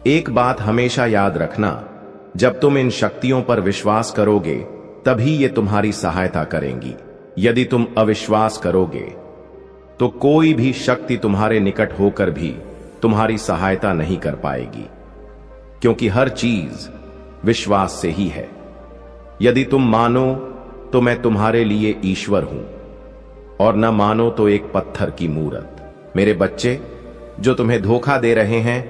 एक बात हमेशा याद रखना, जब तुम इन शक्तियों पर विश्वास करोगे तभी ये तुम्हारी सहायता करेंगी। यदि तुम अविश्वास करोगे तो कोई भी शक्ति तुम्हारे निकट होकर भी तुम्हारी सहायता नहीं कर पाएगी, क्योंकि हर चीज विश्वास से ही है। यदि तुम मानो तो मैं तुम्हारे लिए ईश्वर हूं, और न मानो तो एक पत्थर की मूरत। मेरे बच्चे, जो तुम्हें धोखा दे रहे हैं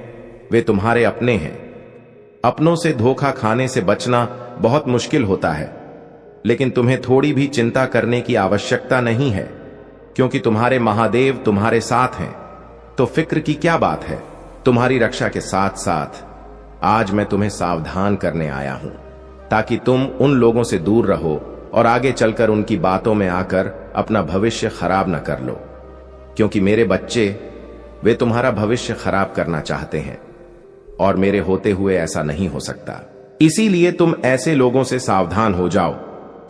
वे तुम्हारे अपने हैं। अपनों से धोखा खाने से बचना बहुत मुश्किल होता है, लेकिन तुम्हें थोड़ी भी चिंता करने की आवश्यकता नहीं है, क्योंकि तुम्हारे महादेव तुम्हारे साथ हैं। तो फिक्र की क्या बात है। तुम्हारी रक्षा के साथ साथ आज मैं तुम्हें सावधान करने आया हूं, ताकि तुम उन लोगों से दूर रहो और आगे चलकर उनकी बातों में आकर अपना भविष्य खराब न कर लो। क्योंकि मेरे बच्चे, वे तुम्हारा भविष्य खराब करना चाहते हैं। और मेरे होते हुए ऐसा नहीं हो सकता। इसीलिए तुम ऐसे लोगों से सावधान हो जाओ,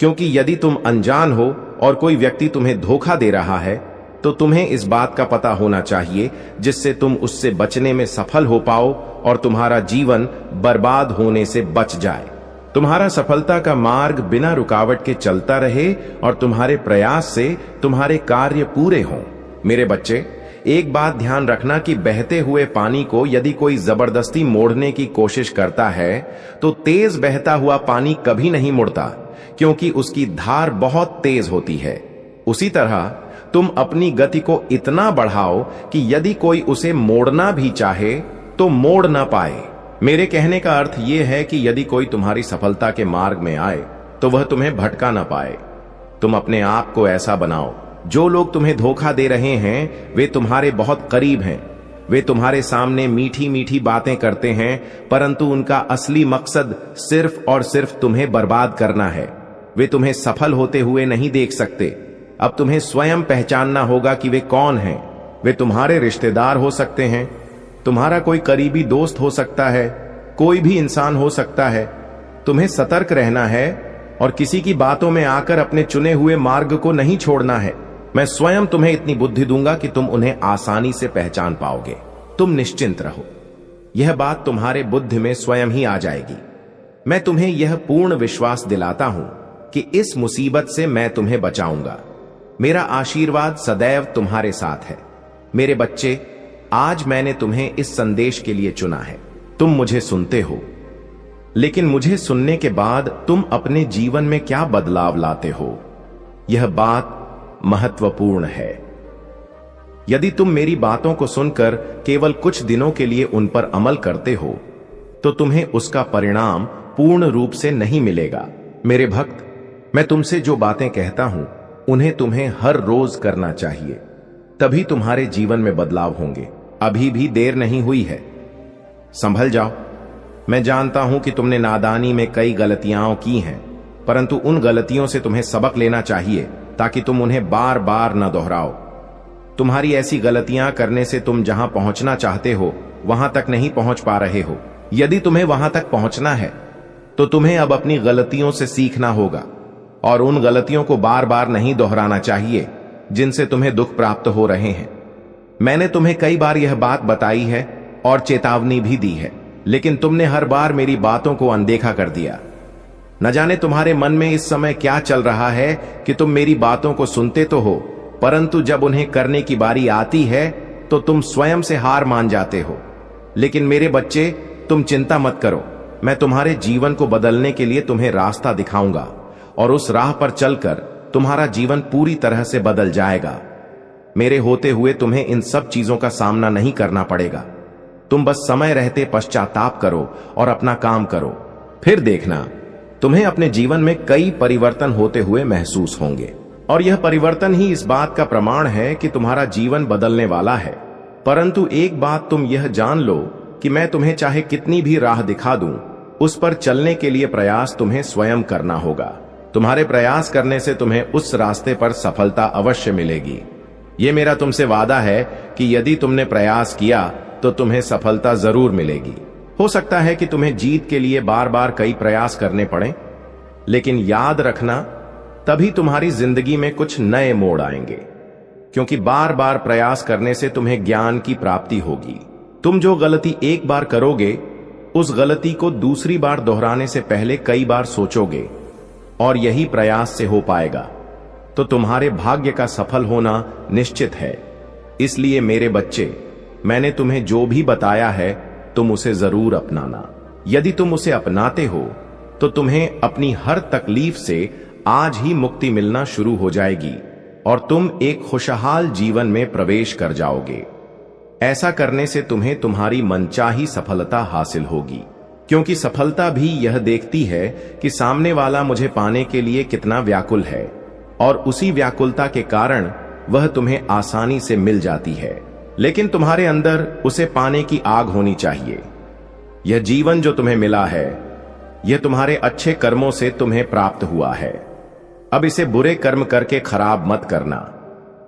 क्योंकि यदि तुम अनजान हो और कोई व्यक्ति तुम्हें धोखा दे रहा है तो तुम्हें इस बात का पता होना चाहिए जिससे तुम उससे बचने में सफल हो पाओ और तुम्हारा जीवन बर्बाद होने से बच जाए। तुम्हारा सफलता का मार्ग बिना रुकावट के चलता रहे और तुम्हारे प्रयास से तुम्हारे कार्य पूरे हों। मेरे बच्चे, एक बात ध्यान रखना कि बहते हुए पानी को यदि कोई जबरदस्ती मोड़ने की कोशिश करता है तो तेज बहता हुआ पानी कभी नहीं मुड़ता, क्योंकि उसकी धार बहुत तेज होती है। उसी तरह तुम अपनी गति को इतना बढ़ाओ कि यदि कोई उसे मोड़ना भी चाहे तो मोड़ ना पाए। मेरे कहने का अर्थ यह है कि यदि कोई तुम्हारी सफलता के मार्ग में आए तो वह तुम्हें भटका ना पाए। तुम अपने आप को ऐसा बनाओ, जो लोग तुम्हें धोखा दे रहे हैं वे तुम्हारे बहुत करीब हैं। वे तुम्हारे सामने मीठी मीठी बातें करते हैं, परंतु उनका असली मकसद सिर्फ और सिर्फ तुम्हें बर्बाद करना है। वे तुम्हें सफल होते हुए नहीं देख सकते। अब तुम्हें स्वयं पहचानना होगा कि वे कौन हैं। वे तुम्हारे रिश्तेदार हो सकते हैं, तुम्हारा कोई करीबी दोस्त हो सकता है, कोई भी इंसान हो सकता है। तुम्हें सतर्क रहना है और किसी की बातों में आकर अपने चुने हुए मार्ग को नहीं छोड़ना है। मैं स्वयं तुम्हें इतनी बुद्धि दूंगा कि तुम उन्हें आसानी से पहचान पाओगे। तुम निश्चिंत रहो, यह बात तुम्हारे बुद्धि में स्वयं ही आ जाएगी। मैं तुम्हें यह पूर्ण विश्वास दिलाता हूं कि इस मुसीबत से मैं तुम्हें बचाऊंगा। मेरा आशीर्वाद सदैव तुम्हारे साथ है। मेरे बच्चे, आज मैंने तुम्हें इस संदेश के लिए चुना है। तुम मुझे सुनते हो, लेकिन मुझे सुनने के बाद तुम अपने जीवन में क्या बदलाव लाते हो, यह बात महत्वपूर्ण है। यदि तुम मेरी बातों को सुनकर केवल कुछ दिनों के लिए उन पर अमल करते हो तो तुम्हें उसका परिणाम पूर्ण रूप से नहीं मिलेगा। मेरे भक्त, मैं तुमसे जो बातें कहता हूं उन्हें तुम्हें हर रोज करना चाहिए, तभी तुम्हारे जीवन में बदलाव होंगे। अभी भी देर नहीं हुई है, संभल जाओ। मैं जानता हूं कि तुमने नादानी में कई गलतियां की हैं, परंतु उन गलतियों से तुम्हें सबक लेना चाहिए ताकि तुम उन्हें बार बार न दोहराओ। तुम्हारी ऐसी गलतियां करने से तुम जहां पहुंचना चाहते हो वहां तक नहीं पहुंच पा रहे हो। यदि तुम्हें वहां तक पहुंचना है तो तुम्हें अब अपनी गलतियों से सीखना होगा और उन गलतियों को बार बार नहीं दोहराना चाहिए जिनसे तुम्हें दुख प्राप्त हो रहे हैं। मैंने तुम्हें कई बार यह बात बताई है और चेतावनी भी दी है, लेकिन तुमने हर बार मेरी बातों को अनदेखा कर दिया। न जाने तुम्हारे मन में इस समय क्या चल रहा है कि तुम मेरी बातों को सुनते तो हो, परंतु जब उन्हें करने की बारी आती है तो तुम स्वयं से हार मान जाते हो। लेकिन मेरे बच्चे, तुम चिंता मत करो, मैं तुम्हारे जीवन को बदलने के लिए तुम्हें रास्ता दिखाऊंगा और उस राह पर चलकर तुम्हारा जीवन पूरी तरह से बदल जाएगा। मेरे होते हुए तुम्हें इन सब चीजों का सामना नहीं करना पड़ेगा। तुम बस समय रहते पश्चाताप करो और अपना काम करो, फिर देखना तुम्हें अपने जीवन में कई परिवर्तन होते हुए महसूस होंगे। और यह परिवर्तन ही इस बात का प्रमाण है कि तुम्हारा जीवन बदलने वाला है। परंतु एक बात तुम यह जान लो कि मैं तुम्हें चाहे कितनी भी राह दिखा दूं, उस पर चलने के लिए प्रयास तुम्हें स्वयं करना होगा। तुम्हारे प्रयास करने से तुम्हें उस रास्ते पर सफलता अवश्य मिलेगी। यह मेरा तुमसे वादा है कि यदि तुमने प्रयास किया तो तुम्हें सफलता जरूर मिलेगी। हो सकता है कि तुम्हें जीत के लिए बार बार कई प्रयास करने पड़े, लेकिन याद रखना तभी तुम्हारी जिंदगी में कुछ नए मोड़ आएंगे, क्योंकि बार बार प्रयास करने से तुम्हें ज्ञान की प्राप्ति होगी। तुम जो गलती एक बार करोगे उस गलती को दूसरी बार दोहराने से पहले कई बार सोचोगे और यही प्रयास से हो पाएगा, तो तुम्हारे भाग्य का सफल होना निश्चित है। इसलिए मेरे बच्चे, मैंने तुम्हें जो भी बताया है तुम उसे जरूर अपनाना। यदि तुम उसे अपनाते हो तो तुम्हें अपनी हर तकलीफ से आज ही मुक्ति मिलना शुरू हो जाएगी और तुम एक खुशहाल जीवन में प्रवेश कर जाओगे। ऐसा करने से तुम्हें तुम्हारी मनचाही सफलता हासिल होगी, क्योंकि सफलता भी यह देखती है कि सामने वाला मुझे पाने के लिए कितना व्याकुल है और उसी व्याकुलता के कारण वह तुम्हें आसानी से मिल जाती है। लेकिन तुम्हारे अंदर उसे पाने की आग होनी चाहिए। यह जीवन जो तुम्हें मिला है यह तुम्हारे अच्छे कर्मों से तुम्हें प्राप्त हुआ है। अब इसे बुरे कर्म करके खराब मत करना,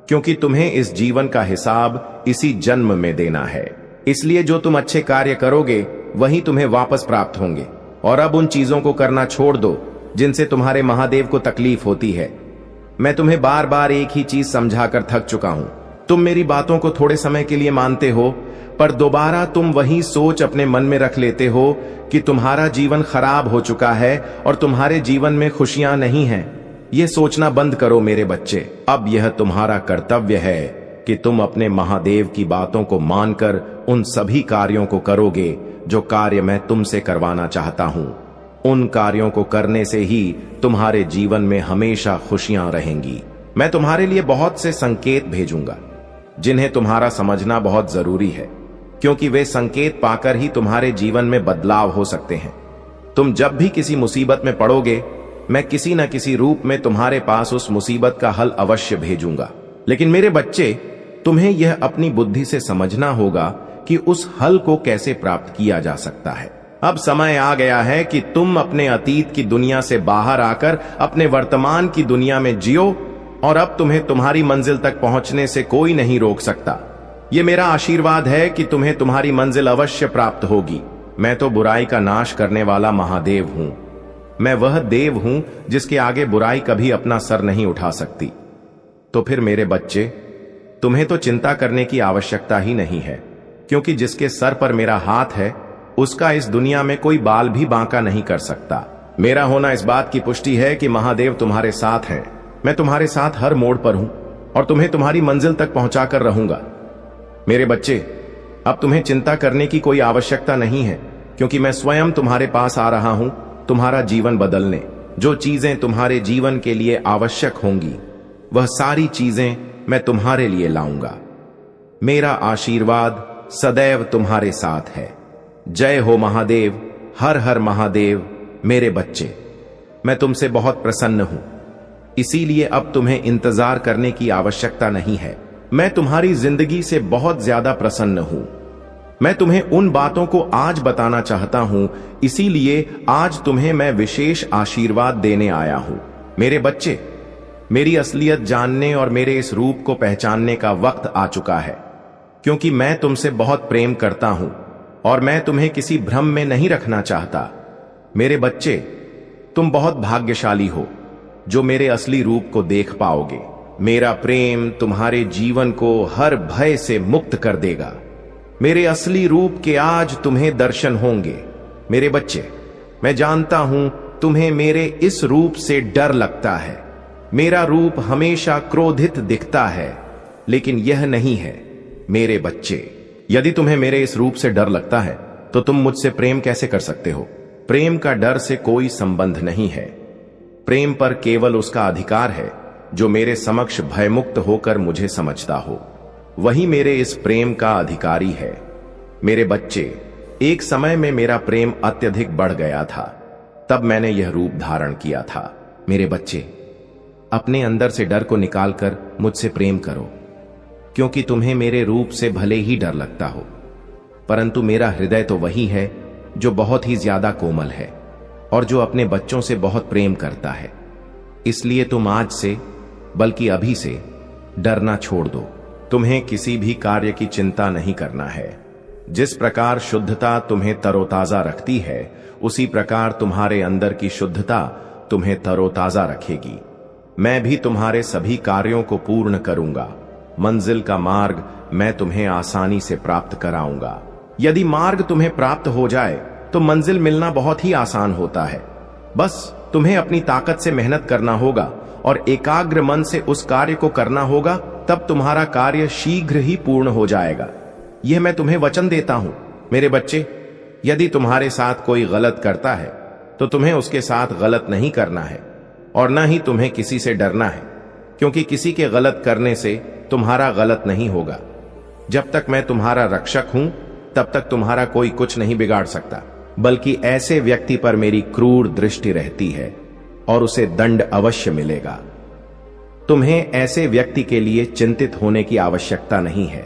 क्योंकि तुम्हें इस जीवन का हिसाब इसी जन्म में देना है। इसलिए जो तुम अच्छे कार्य करोगे वही तुम्हें वापस प्राप्त होंगे। और अब उन चीजों को करना छोड़ दो जिनसे तुम्हारे महादेव को तकलीफ होती है। मैं तुम्हें बार बार एक ही चीज समझाकर थक चुका हूं। तुम मेरी बातों को थोड़े समय के लिए मानते हो, पर दोबारा तुम वही सोच अपने मन में रख लेते हो कि तुम्हारा जीवन खराब हो चुका है और तुम्हारे जीवन में खुशियां नहीं हैं। यह सोचना बंद करो मेरे बच्चे। अब यह तुम्हारा कर्तव्य है कि तुम अपने महादेव की बातों को मानकर उन सभी कार्यों को करोगे जो कार्य मैं तुमसे करवाना चाहता हूं। उन कार्यों को करने से ही तुम्हारे जीवन में हमेशा खुशियां रहेंगी। मैं तुम्हारे लिए बहुत से संकेत भेजूंगा जिन्हें तुम्हारा समझना बहुत जरूरी है, क्योंकि वे संकेत पाकर ही तुम्हारे जीवन में बदलाव हो सकते हैं। तुम जब भी किसी मुसीबत में पड़ोगे, मैं किसी न किसी रूप में तुम्हारे पास उस मुसीबत का हल अवश्य भेजूंगा। लेकिन मेरे बच्चे, तुम्हें यह अपनी बुद्धि से समझना होगा कि उस हल को कैसे प्राप्त किया जा सकता है। अब समय आ गया है कि तुम अपने अतीत की दुनिया से बाहर आकर अपने वर्तमान की दुनिया में जियो, और अब तुम्हें तुम्हारी मंजिल तक पहुंचने से कोई नहीं रोक सकता। यह मेरा आशीर्वाद है कि तुम्हें तुम्हारी मंजिल अवश्य प्राप्त होगी। मैं तो बुराई का नाश करने वाला महादेव हूं। मैं वह देव हूं जिसके आगे बुराई कभी अपना सर नहीं उठा सकती। तो फिर मेरे बच्चे, तुम्हें तो चिंता करने की आवश्यकता ही नहीं है, क्योंकि जिसके सर पर मेरा हाथ है उसका इस दुनिया में कोई बाल भी बांका नहीं कर सकता। मेरा होना इस बात की पुष्टि है कि महादेव तुम्हारे साथ हैं। मैं तुम्हारे साथ हर मोड़ पर हूं और तुम्हें तुम्हारी मंजिल तक पहुंचाकर रहूंगा। मेरे बच्चे, अब तुम्हें चिंता करने की कोई आवश्यकता नहीं है, क्योंकि मैं स्वयं तुम्हारे पास आ रहा हूं तुम्हारा जीवन बदलने। जो चीजें तुम्हारे जीवन के लिए आवश्यक होंगी, वह सारी चीजें मैं तुम्हारे लिए लाऊंगा। मेरा आशीर्वाद सदैव तुम्हारे साथ है। जय हो महादेव, हर हर महादेव। मेरे बच्चे, मैं तुमसे बहुत प्रसन्न हूं, इसीलिए अब तुम्हें इंतजार करने की आवश्यकता नहीं है। मैं तुम्हारी जिंदगी से बहुत ज्यादा प्रसन्न हूं। मैं तुम्हें उन बातों को आज बताना चाहता हूं, इसीलिए आज तुम्हें मैं विशेष आशीर्वाद देने आया हूं। मेरे बच्चे, मेरी असलियत जानने और मेरे इस रूप को पहचानने का वक्त आ चुका है, क्योंकि मैं तुमसे बहुत प्रेम करता हूं और मैं तुम्हें किसी भ्रम में नहीं रखना चाहता। मेरे बच्चे, तुम बहुत भाग्यशाली हो जो मेरे असली रूप को देख पाओगे। मेरा प्रेम तुम्हारे जीवन को हर भय से मुक्त कर देगा। मेरे असली रूप के आज तुम्हें दर्शन होंगे। मेरे बच्चे, मैं जानता हूं तुम्हें मेरे इस रूप से डर लगता है। मेरा रूप हमेशा क्रोधित दिखता है, लेकिन यह नहीं है। मेरे बच्चे, यदि तुम्हें मेरे इस रूप से डर लगता है तो तुम मुझसे प्रेम कैसे कर सकते हो? प्रेम का डर से कोई संबंध नहीं है। प्रेम पर केवल उसका अधिकार है जो मेरे समक्ष भयमुक्त होकर मुझे समझता हो, वही मेरे इस प्रेम का अधिकारी है। मेरे बच्चे, एक समय में मेरा प्रेम अत्यधिक बढ़ गया था, तब मैंने यह रूप धारण किया था। मेरे बच्चे, अपने अंदर से डर को निकालकर मुझसे प्रेम करो, क्योंकि तुम्हें मेरे रूप से भले ही डर लगता हो, परंतु मेरा हृदय तो वही है जो बहुत ही ज्यादा कोमल है और जो अपने बच्चों से बहुत प्रेम करता है। इसलिए तुम आज से, बल्कि अभी से डरना छोड़ दो। तुम्हें किसी भी कार्य की चिंता नहीं करना है। जिस प्रकार शुद्धता तुम्हें तरोताजा रखती है, उसी प्रकार तुम्हारे अंदर की शुद्धता तुम्हें तरोताजा रखेगी। मैं भी तुम्हारे सभी कार्यों को पूर्ण करूंगा। मंजिल का मार्ग मैं तुम्हें आसानी से प्राप्त कराऊंगा। यदि मार्ग तुम्हें प्राप्त हो जाए तो मंजिल मिलना बहुत ही आसान होता है। बस तुम्हें अपनी ताकत से मेहनत करना होगा और एकाग्र मन से उस कार्य को करना होगा, तब तुम्हारा कार्य शीघ्र ही पूर्ण हो जाएगा। यह मैं तुम्हें वचन देता हूं। मेरे बच्चे, यदि तुम्हारे साथ कोई गलत करता है तो तुम्हें उसके साथ गलत नहीं करना है और न ही तुम्हें किसी से डरना है, क्योंकि किसी के गलत करने से तुम्हारा गलत नहीं होगा। जब तक मैं तुम्हारा रक्षक हूं, तब तक तुम्हारा कोई कुछ नहीं बिगाड़ सकता, बल्कि ऐसे व्यक्ति पर मेरी क्रूर दृष्टि रहती है और उसे दंड अवश्य मिलेगा। तुम्हें ऐसे व्यक्ति के लिए चिंतित होने की आवश्यकता नहीं है,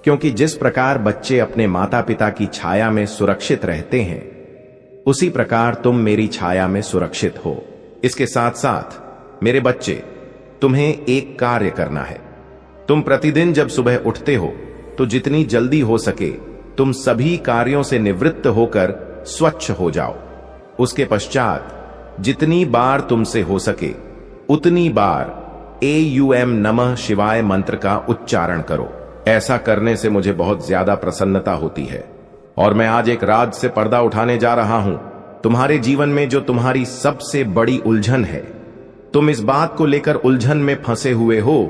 क्योंकि जिस प्रकार बच्चे अपने माता पिता की छाया में सुरक्षित रहते हैं, उसी प्रकार तुम मेरी छाया में सुरक्षित हो। इसके साथ साथ मेरे बच्चे, तुम्हें एक कार्य करना है। तुम प्रतिदिन जब सुबह उठते हो तो जितनी जल्दी हो सके तुम सभी कार्यों से निवृत्त होकर स्वच्छ हो जाओ। उसके पश्चात जितनी बार तुमसे हो सके उतनी बार AUM नमः शिवाय मंत्र का उच्चारण करो। ऐसा करने से मुझे बहुत ज्यादा प्रसन्नता होती है और मैं आज एक राज से पर्दा उठाने जा रहा हूं। तुम्हारे जीवन में जो तुम्हारी सबसे बड़ी उलझन है, तुम इस बात को लेकर उलझन में फंसे हुए हो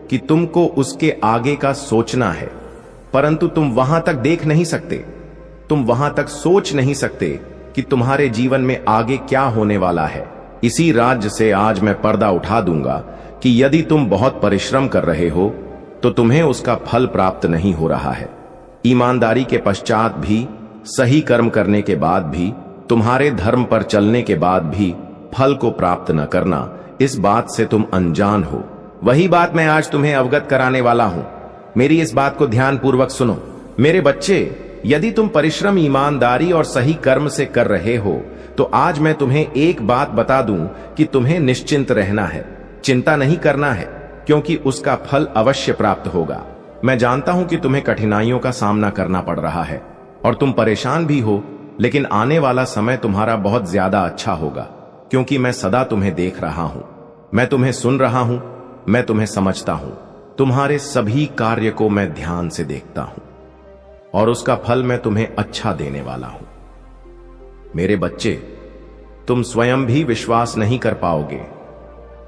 कि तुमको उसके आगे का सोचना है, परंतु तुम वहां तक देख नहीं सकते, तुम वहां तक सोच नहीं सकते कि तुम्हारे जीवन में आगे क्या होने वाला है। इसी राज्य से आज मैं पर्दा उठा दूंगा कि यदि तुम बहुत परिश्रम कर रहे हो तो तुम्हें उसका फल प्राप्त नहीं हो रहा है। ईमानदारी के पश्चात भी, सही कर्म करने के बाद भी, तुम्हारे धर्म पर चलने के बाद भी फल को प्राप्त न करना, इस बात से तुम अनजान हो। वही बात मैं आज तुम्हें अवगत कराने वाला हूं। मेरी इस बात को ध्यान पूर्वक सुनो। मेरे बच्चे, यदि तुम परिश्रम, ईमानदारी और सही कर्म से कर रहे हो तो आज मैं तुम्हें एक बात बता दूं कि तुम्हें निश्चिंत रहना है, चिंता नहीं करना है, क्योंकि उसका फल अवश्य प्राप्त होगा। मैं जानता हूं कि तुम्हें कठिनाइयों का सामना करना पड़ रहा है और तुम परेशान भी हो, लेकिन आने वाला समय तुम्हारा बहुत ज्यादा अच्छा होगा, क्योंकि मैं सदा तुम्हें देख रहा हूं, मैं तुम्हें सुन रहा हूं, मैं तुम्हें समझता हूं। तुम्हारे सभी कार्य को मैं ध्यान से देखता हूं और उसका फल मैं तुम्हें अच्छा देने वाला हूं। मेरे बच्चे, तुम स्वयं भी विश्वास नहीं कर पाओगे,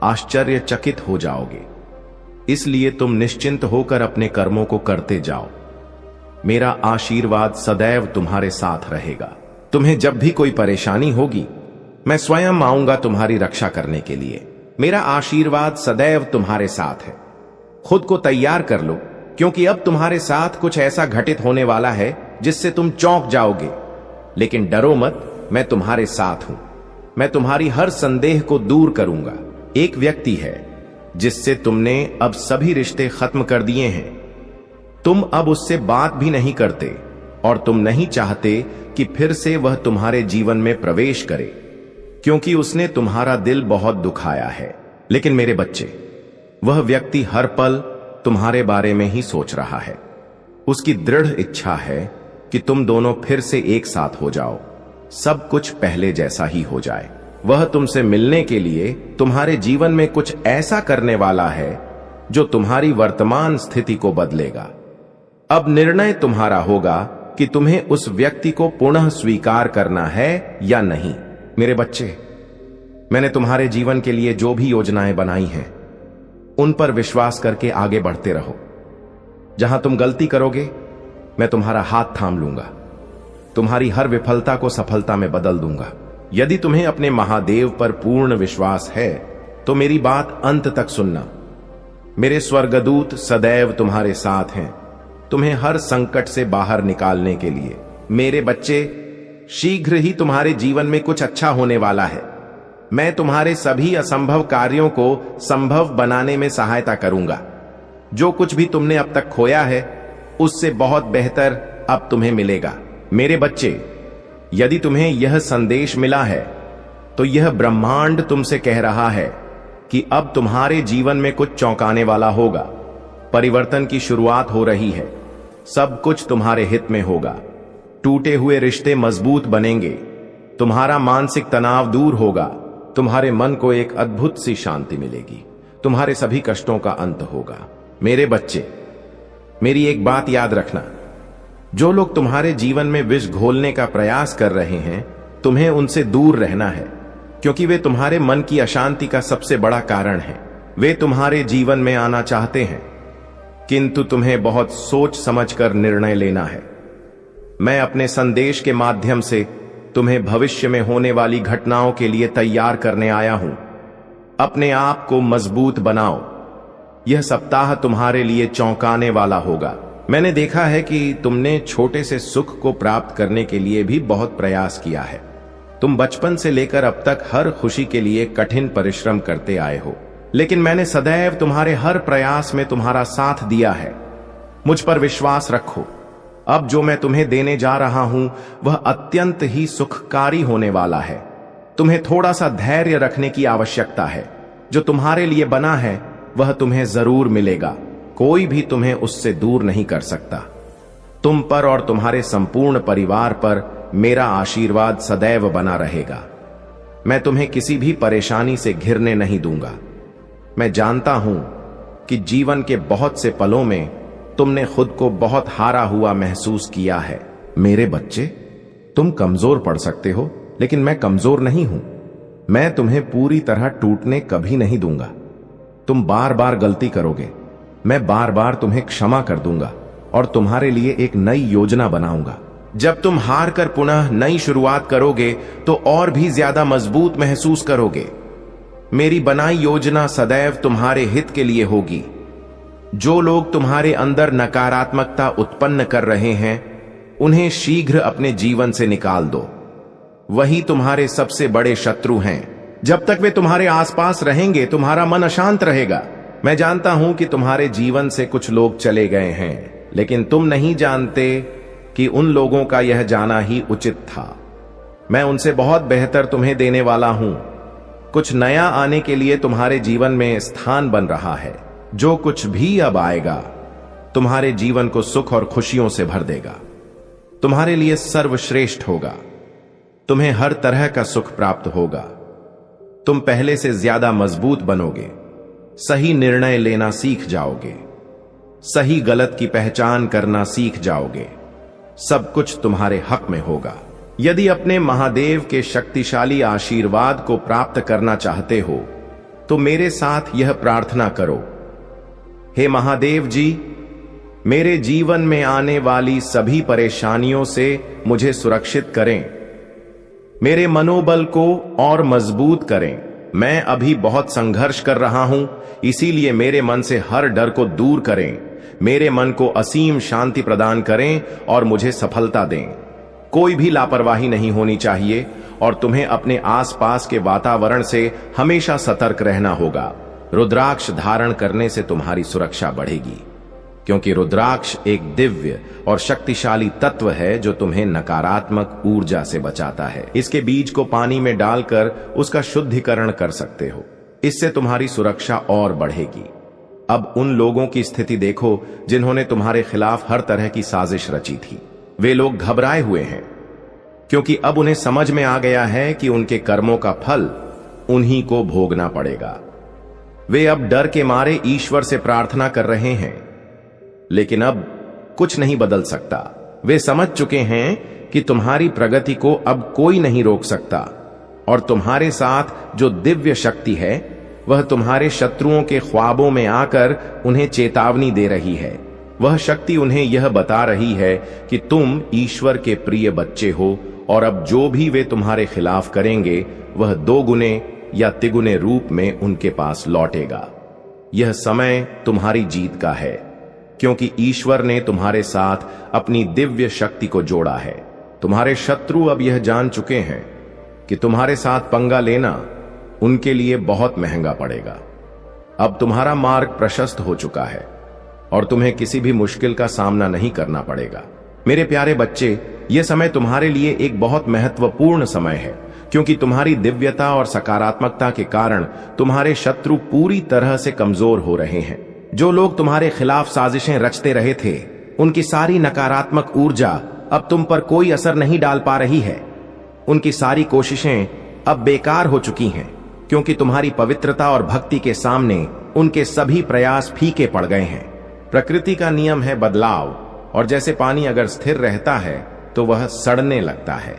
आश्चर्यचकित हो जाओगे। इसलिए तुम निश्चिंत होकर अपने कर्मों को करते जाओ। मेरा आशीर्वाद सदैव तुम्हारे साथ रहेगा। तुम्हें जब भी कोई परेशानी होगी, मैं स्वयं आऊंगा तुम्हारी रक्षा करने के लिए। मेरा आशीर्वाद सदैव तुम्हारे साथ है। खुद को तैयार कर लो, क्योंकि अब तुम्हारे साथ कुछ ऐसा घटित होने वाला है जिससे तुम चौंक जाओगे। लेकिन डरो मत, मैं तुम्हारे साथ हूं। मैं तुम्हारी हर संदेह को दूर करूंगा। एक व्यक्ति है जिससे तुमने अब सभी रिश्ते खत्म कर दिए हैं। तुम अब उससे बात भी नहीं करते और तुम नहीं चाहते कि फिर से वह तुम्हारे जीवन में प्रवेश करे, क्योंकि उसने तुम्हारा दिल बहुत दुखाया है। लेकिन मेरे बच्चे, वह व्यक्ति हर पल तुम्हारे बारे में ही सोच रहा है। उसकी दृढ़ इच्छा है कि तुम दोनों फिर से एक साथ हो जाओ, सब कुछ पहले जैसा ही हो जाए। वह तुमसे मिलने के लिए तुम्हारे जीवन में कुछ ऐसा करने वाला है जो तुम्हारी वर्तमान स्थिति को बदलेगा। अब निर्णय तुम्हारा होगा कि तुम्हें उस व्यक्ति को पुनः स्वीकार करना है या नहीं। मेरे बच्चे, मैंने तुम्हारे जीवन के लिए जो भी योजनाएं बनाई हैं, उन पर विश्वास करके आगे बढ़ते रहो। जहां तुम गलती करोगे, मैं तुम्हारा हाथ थाम लूंगा, तुम्हारी हर विफलता को सफलता में बदल दूंगा। यदि तुम्हें अपने महादेव पर पूर्ण विश्वास है तो मेरी बात अंत तक सुनना। मेरे स्वर्गदूत सदैव तुम्हारे साथ हैं, तुम्हें हर संकट से बाहर निकालने के लिए। मेरे बच्चे, शीघ्र ही तुम्हारे जीवन में कुछ अच्छा होने वाला है। मैं तुम्हारे सभी असंभव कार्यों को संभव बनाने में सहायता करूंगा। जो कुछ भी तुमने अब तक खोया है, उससे बहुत बेहतर अब तुम्हें मिलेगा। मेरे बच्चे, यदि तुम्हें यह संदेश मिला है तो यह ब्रह्मांड तुमसे कह रहा है कि अब तुम्हारे जीवन में कुछ चौंकाने वाला होगा। परिवर्तन की शुरुआत हो रही है। सब कुछ तुम्हारे हित में होगा। टूटे हुए रिश्ते मजबूत बनेंगे। तुम्हारा मानसिक तनाव दूर होगा। तुम्हारे मन को एक अद्भुत सी शांति मिलेगी। तुम्हारे सभी कष्टों का अंत होगा। मेरे बच्चे, मेरी एक बात याद रखना, जो लोग तुम्हारे जीवन में विष घोलने का प्रयास कर रहे हैं, तुम्हें उनसे दूर रहना है, क्योंकि वे तुम्हारे मन की अशांति का सबसे बड़ा कारण हैं। वे तुम्हारे जीवन में आना चाहते हैं, किंतु तुम्हें बहुत सोच समझकर निर्णय लेना है। मैं अपने संदेश के माध्यम से तुम्हें भविष्य में होने वाली घटनाओं के लिए तैयार करने आया हूं। अपने आप को मजबूत बनाओ। यह सप्ताह तुम्हारे लिए चौंकाने वाला होगा। मैंने देखा है कि तुमने छोटे से सुख को प्राप्त करने के लिए भी बहुत प्रयास किया है। तुम बचपन से लेकर अब तक हर खुशी के लिए कठिन परिश्रम करते आए हो, लेकिन मैंने सदैव तुम्हारे हर प्रयास में तुम्हारा साथ दिया है। मुझ पर विश्वास रखो। अब जो मैं तुम्हें देने जा रहा हूं वह अत्यंत ही सुखकारी होने वाला है। तुम्हें थोड़ा सा धैर्य रखने की आवश्यकता है। जो तुम्हारे लिए बना है वह तुम्हें जरूर मिलेगा। कोई भी तुम्हें उससे दूर नहीं कर सकता। तुम पर और तुम्हारे संपूर्ण परिवार पर मेरा आशीर्वाद सदैव बना रहेगा। मैं तुम्हें किसी भी परेशानी से घिरने नहीं दूंगा। मैं जानता हूं कि जीवन के बहुत से पलों में तुमने खुद को बहुत हारा हुआ महसूस किया है। मेरे बच्चे, तुम कमजोर पड़ सकते हो, लेकिन मैं कमजोर नहीं हूं। मैं तुम्हें पूरी तरह टूटने कभी नहीं दूंगा। तुम बार बार गलती करोगे, मैं बार बार तुम्हें क्षमा कर दूंगा और तुम्हारे लिए एक नई योजना बनाऊंगा। जब तुम हार कर पुनः नई शुरुआत करोगे तो और भी ज्यादा मजबूत महसूस करोगे। मेरी बनाई योजना सदैव तुम्हारे हित के लिए होगी। जो लोग तुम्हारे अंदर नकारात्मकता उत्पन्न कर रहे हैं, उन्हें शीघ्र अपने जीवन से निकाल दो। वही तुम्हारे सबसे बड़े शत्रु हैं। जब तक वे तुम्हारे आसपास रहेंगे, तुम्हारा मन अशांत रहेगा। मैं जानता हूं कि तुम्हारे जीवन से कुछ लोग चले गए हैं, लेकिन तुम नहीं जानते कि उन लोगों का यह जाना ही उचित था। मैं उनसे बहुत बेहतर तुम्हें देने वाला हूं। कुछ नया आने के लिए तुम्हारे जीवन में स्थान बन रहा है। जो कुछ भी अब आएगा, तुम्हारे जीवन को सुख और खुशियों से भर देगा। तुम्हारे लिए सर्वश्रेष्ठ होगा। तुम्हें हर तरह का सुख प्राप्त होगा। तुम पहले से ज्यादा मजबूत बनोगे। सही निर्णय लेना सीख जाओगे। सही गलत की पहचान करना सीख जाओगे। सब कुछ तुम्हारे हक में होगा। यदि अपने महादेव के शक्तिशाली आशीर्वाद को प्राप्त करना चाहते हो तो मेरे साथ यह प्रार्थना करो। हे महादेव जी, मेरे जीवन में आने वाली सभी परेशानियों से मुझे सुरक्षित करें। मेरे मनोबल को और मजबूत करें। मैं अभी बहुत संघर्ष कर रहा हूं, इसीलिए मेरे मन से हर डर को दूर करें। मेरे मन को असीम शांति प्रदान करें और मुझे सफलता दें। कोई भी लापरवाही नहीं होनी चाहिए और तुम्हें अपने आसपास के वातावरण से हमेशा सतर्क रहना होगा। रुद्राक्ष धारण करने से तुम्हारी सुरक्षा बढ़ेगी, क्योंकि रुद्राक्ष एक दिव्य और शक्तिशाली तत्व है जो तुम्हें नकारात्मक ऊर्जा से बचाता है। इसके बीज को पानी में डालकर उसका शुद्धिकरण कर सकते हो। इससे तुम्हारी सुरक्षा और बढ़ेगी। अब उन लोगों की स्थिति देखो जिन्होंने तुम्हारे खिलाफ हर तरह की साजिश रची थी। वे लोग घबराए हुए हैं, क्योंकि अब उन्हें समझ में आ गया है कि उनके कर्मों का फल उन्हीं को भोगना पड़ेगा। वे अब डर के मारे ईश्वर से प्रार्थना कर रहे हैं, लेकिन अब कुछ नहीं बदल सकता। वे समझ चुके हैं कि तुम्हारी प्रगति को अब कोई नहीं रोक सकता और तुम्हारे साथ जो दिव्य शक्ति है वह तुम्हारे शत्रुओं के ख्वाबों में आकर उन्हें चेतावनी दे रही है। वह शक्ति उन्हें यह बता रही है कि तुम ईश्वर के प्रिय बच्चे हो और अब जो भी वे तुम्हारे खिलाफ करेंगे वह 2 गुने या तिगुने रूप में उनके पास लौटेगा। यह समय तुम्हारी जीत का है, क्योंकि ईश्वर ने तुम्हारे साथ अपनी दिव्य शक्ति को जोड़ा है। तुम्हारे शत्रु अब यह जान चुके हैं कि तुम्हारे साथ पंगा लेना उनके लिए बहुत महंगा पड़ेगा। अब तुम्हारा मार्ग प्रशस्त हो चुका है और तुम्हें किसी भी मुश्किल का सामना नहीं करना पड़ेगा। मेरे प्यारे बच्चे, यह समय तुम्हारे लिए एक बहुत महत्वपूर्ण समय है, क्योंकि तुम्हारी दिव्यता और सकारात्मकता के कारण तुम्हारे शत्रु पूरी तरह से कमजोर हो रहे हैं। जो लोग तुम्हारे खिलाफ साजिशें रचते रहे थे, उनकी सारी नकारात्मक ऊर्जा अब तुम पर कोई असर नहीं डाल पा रही है। उनकी सारी कोशिशें अब बेकार हो चुकी हैं, क्योंकि तुम्हारी पवित्रता और भक्ति के सामने उनके सभी प्रयास फीके पड़ गए हैं। प्रकृति का नियम है बदलाव, और जैसे पानी अगर स्थिर रहता है तो वह सड़ने लगता है,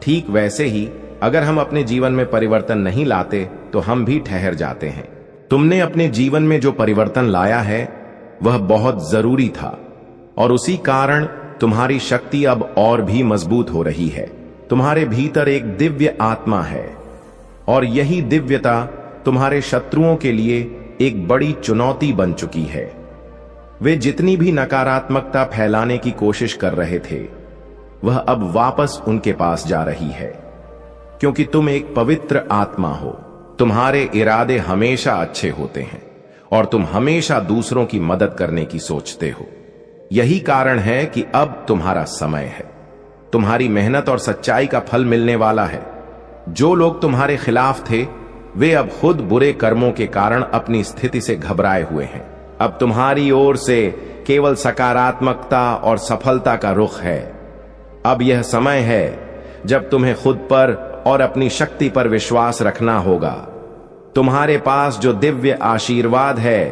ठीक वैसे ही अगर हम अपने जीवन में परिवर्तन नहीं लाते तो हम भी ठहर जाते हैं। तुमने अपने जीवन में जो परिवर्तन लाया है वह बहुत जरूरी था, और उसी कारण तुम्हारी शक्ति अब और भी मजबूत हो रही है। तुम्हारे भीतर एक दिव्य आत्मा है, और यही दिव्यता तुम्हारे शत्रुओं के लिए एक बड़ी चुनौती बन चुकी है। वे जितनी भी नकारात्मकता फैलाने की कोशिश कर रहे थे, वह अब वापस उनके पास जा रही है, क्योंकि तुम एक पवित्र आत्मा हो। तुम्हारे इरादे हमेशा अच्छे होते हैं और तुम हमेशा दूसरों की मदद करने की सोचते हो। यही कारण है कि अब तुम्हारा समय है। तुम्हारी मेहनत और सच्चाई का फल मिलने वाला है। जो लोग तुम्हारे खिलाफ थे, वे अब खुद बुरे कर्मों के कारण अपनी स्थिति से घबराए हुए हैं। अब तुम्हारी ओर से केवल सकारात्मकता और सफलता का रुख है। अब यह समय है जब तुम्हें खुद पर और अपनी शक्ति पर विश्वास रखना होगा। तुम्हारे पास जो दिव्य आशीर्वाद है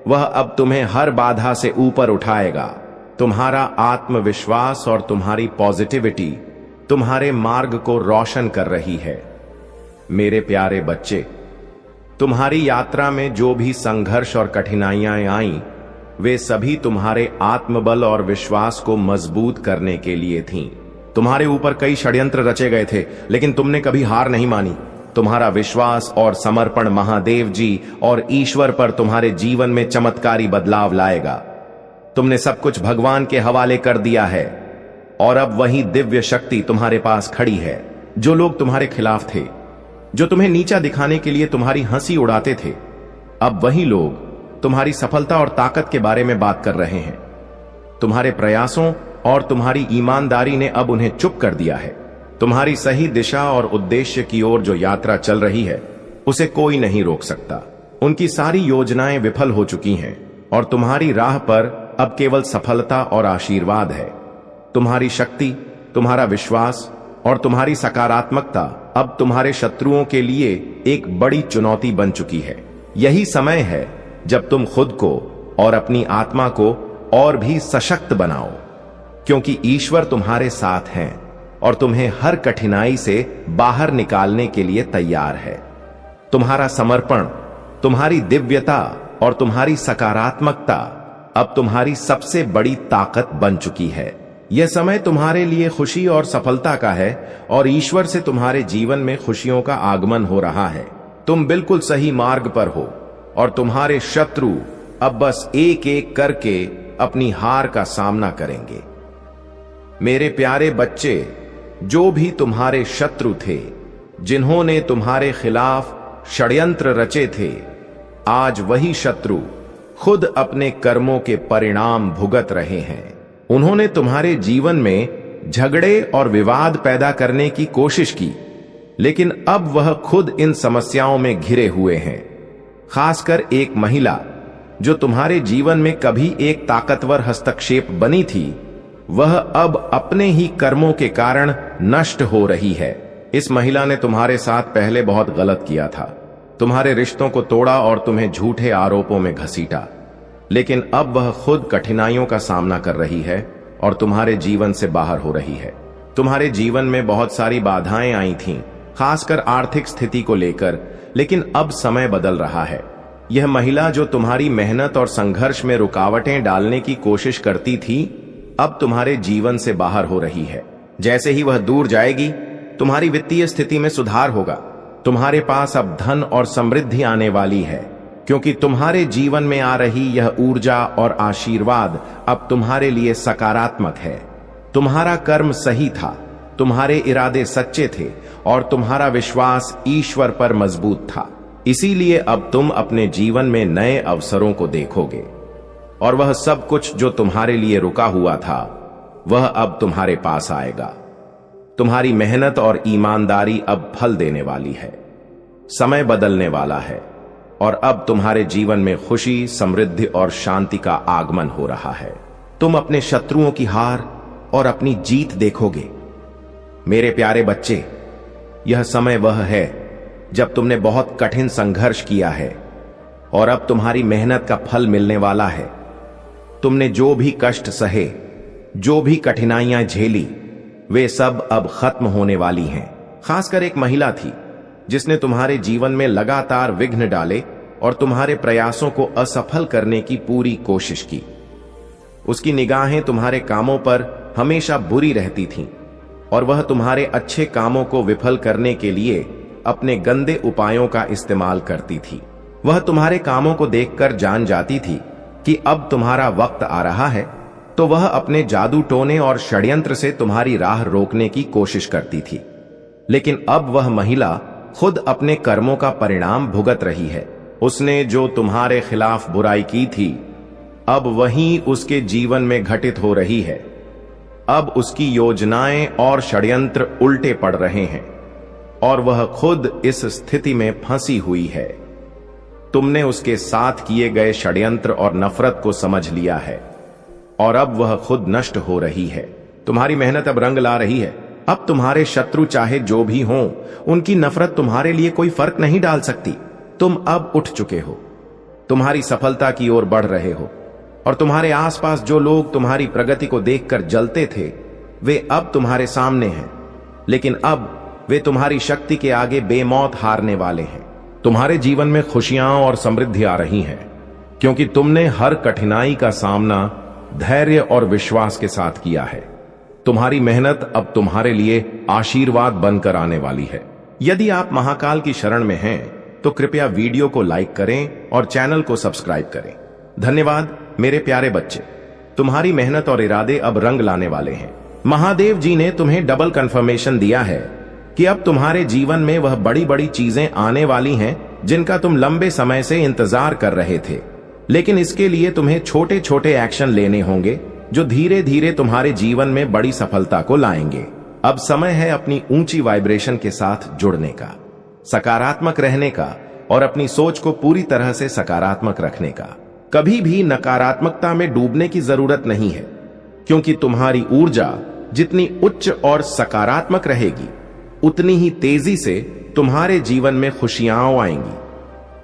वह अब तुम्हें हर बाधा से ऊपर उठाएगा। तुम्हारा आत्मविश्वास और तुम्हारी पॉजिटिविटी तुम्हारे मार्ग को रोशन कर रही है। मेरे प्यारे बच्चे, तुम्हारी यात्रा में जो भी संघर्ष और कठिनाइयां आईं, वे सभी तुम्हारे आत्मबल और विश्वास को मजबूत करने के लिए थीं। तुम्हारे ऊपर कई षड्यंत्र रचे गए थे, लेकिन तुमने कभी हार नहीं मानी। तुम्हारा विश्वास और समर्पण महादेव जी और ईश्वर पर तुम्हारे जीवन में चमत्कारी बदलाव लाएगा। तुमने सब कुछ भगवान के हवाले कर दिया है और अब वही दिव्य शक्ति तुम्हारे पास खड़ी है। जो लोग तुम्हारे खिलाफ थे, जो तुम्हें नीचा दिखाने के लिए तुम्हारी हंसी उड़ाते थे, अब वही लोग तुम्हारी सफलता और ताकत के बारे में बात कर रहे हैं। तुम्हारे प्रयासों और तुम्हारी ईमानदारी ने अब उन्हें चुप कर दिया है। तुम्हारी सही दिशा और उद्देश्य की ओर जो यात्रा चल रही है, उसे कोई नहीं रोक सकता। उनकी सारी योजनाएं विफल हो चुकी हैं और तुम्हारी राह पर अब केवल सफलता और आशीर्वाद है। तुम्हारी शक्ति, तुम्हारा विश्वास और तुम्हारी सकारात्मकता अब तुम्हारे शत्रुओं के लिए एक बड़ी चुनौती बन चुकी है। यही समय है जब तुम खुद को और अपनी आत्मा को और भी सशक्त बनाओ, क्योंकि ईश्वर तुम्हारे साथ हैं और तुम्हें हर कठिनाई से बाहर निकालने के लिए तैयार है। तुम्हारा समर्पण, तुम्हारी दिव्यता और तुम्हारी सकारात्मकता अब तुम्हारी सबसे बड़ी ताकत बन चुकी है। यह समय तुम्हारे लिए खुशी और सफलता का है और ईश्वर से तुम्हारे जीवन में खुशियों का आगमन हो रहा है। तुम बिल्कुल सही मार्ग पर हो और तुम्हारे शत्रु अब बस एक एक करके अपनी हार का सामना करेंगे। मेरे प्यारे बच्चे, जो भी तुम्हारे शत्रु थे, जिन्होंने तुम्हारे खिलाफ षड्यंत्र रचे थे, आज वही शत्रु खुद अपने कर्मों के परिणाम भुगत रहे हैं। उन्होंने तुम्हारे जीवन में झगड़े और विवाद पैदा करने की कोशिश की, लेकिन अब वह खुद इन समस्याओं में घिरे हुए हैं। खासकर एक महिला जो तुम्हारे जीवन में कभी एक ताकतवर हस्तक्षेप बनी थी, वह अब अपने ही कर्मों के कारण नष्ट हो रही है। इस महिला ने तुम्हारे साथ पहले बहुत गलत किया था, तुम्हारे रिश्तों को तोड़ा और तुम्हें झूठे आरोपों में घसीटा, लेकिन अब वह खुद कठिनाइयों का सामना कर रही है और तुम्हारे जीवन से बाहर हो रही है। तुम्हारे जीवन में बहुत सारी बाधाएं आई थीं, खासकर आर्थिक स्थिति को लेकर, लेकिन अब समय बदल रहा है। यह महिला जो तुम्हारी मेहनत और संघर्ष में रुकावटें डालने की कोशिश करती थी, अब तुम्हारे जीवन से बाहर हो रही है। जैसे ही वह दूर जाएगी, तुम्हारी वित्तीय स्थिति में सुधार होगा। तुम्हारे पास अब धन और समृद्धि आने वाली है, क्योंकि तुम्हारे जीवन में आ रही यह ऊर्जा और आशीर्वाद अब तुम्हारे लिए सकारात्मक है। तुम्हारा कर्म सही था, तुम्हारे इरादे सच्चे थे और तुम्हारा विश्वास ईश्वर पर मजबूत था। इसीलिए अब तुम अपने जीवन में नए अवसरों को देखोगे और वह सब कुछ जो तुम्हारे लिए रुका हुआ था, वह अब तुम्हारे पास आएगा। तुम्हारी मेहनत और ईमानदारी अब फल देने वाली है। समय बदलने वाला है और अब तुम्हारे जीवन में खुशी, समृद्धि और शांति का आगमन हो रहा है। तुम अपने शत्रुओं की हार और अपनी जीत देखोगे। मेरे प्यारे बच्चे, यह समय वह है जब तुमने बहुत कठिन संघर्ष किया है और अब तुम्हारी मेहनत का फल मिलने वाला है। तुमने जो भी कष्ट सहे, जो भी कठिनाइयां झेली, वे सब अब खत्म होने वाली हैं। खासकर एक महिला थी जिसने तुम्हारे जीवन में लगातार विघ्न डाले और तुम्हारे प्रयासों को असफल करने की पूरी कोशिश की। उसकी निगाहें तुम्हारे कामों पर हमेशा बुरी रहती थीं और वह तुम्हारे अच्छे कामों को विफल करने के लिए अपने गंदे उपायों का इस्तेमाल करती थी। वह तुम्हारे कामों को देखकर जान जाती थी कि अब तुम्हारा वक्त आ रहा है, तो वह अपने जादू टोने और षड्यंत्र से तुम्हारी राह रोकने की कोशिश करती थी। लेकिन अब वह महिला खुद अपने कर्मों का परिणाम भुगत रही है। उसने जो तुम्हारे खिलाफ बुराई की थी, अब वही उसके जीवन में घटित हो रही है। अब उसकी योजनाएं और षड्यंत्र उल्टे पड़ रहे हैं और वह खुद इस स्थिति में फंसी हुई है। तुमने उसके साथ किए गए षड्यंत्र और नफरत को समझ लिया है और अब वह खुद नष्ट हो रही है। तुम्हारी मेहनत अब रंग ला रही है। अब तुम्हारे शत्रु चाहे जो भी हों, उनकी नफरत तुम्हारे लिए कोई फर्क नहीं डाल सकती। तुम अब उठ चुके हो, तुम्हारी सफलता की ओर बढ़ रहे हो, और तुम्हारे आसपास जो लोग तुम्हारी प्रगति को देखकर जलते थे, वे अब तुम्हारे सामने हैं। लेकिन अब वे तुम्हारी शक्ति के आगे बेमौत हारने वाले हैं। तुम्हारे जीवन में खुशियां और समृद्धि आ रही हैं, क्योंकि तुमने हर कठिनाई का सामना धैर्य और विश्वास के साथ किया है। तुम्हारी मेहनत अब तुम्हारे लिए आशीर्वाद बनकर आने वाली है। यदि आप महाकाल की शरण में हैं, तो कृपया वीडियो को लाइक करें और चैनल को सब्सक्राइब करें। धन्यवाद मेरे प्यारे बच्चे, तुम्हारी मेहनत और इरादे अब रंग लाने वाले हैं। महादेव जी ने तुम्हें डबल कंफर्मेशन दिया है कि अब तुम्हारे जीवन में वह बड़ी बड़ी चीजें आने वाली हैं जिनका तुम लंबे समय से इंतजार कर रहे थे। लेकिन इसके लिए तुम्हें छोटे छोटे एक्शन लेने होंगे जो धीरे धीरे तुम्हारे जीवन में बड़ी सफलता को लाएंगे। अब समय है अपनी ऊंची वाइब्रेशन के साथ जुड़ने का, सकारात्मक रहने का और अपनी सोच को पूरी तरह से सकारात्मक रखने का। कभी भी नकारात्मकता में डूबने की जरूरत नहीं है, क्योंकि तुम्हारी ऊर्जा जितनी उच्च और सकारात्मक रहेगी, उतनी ही तेजी से तुम्हारे जीवन में खुशियां आएंगी।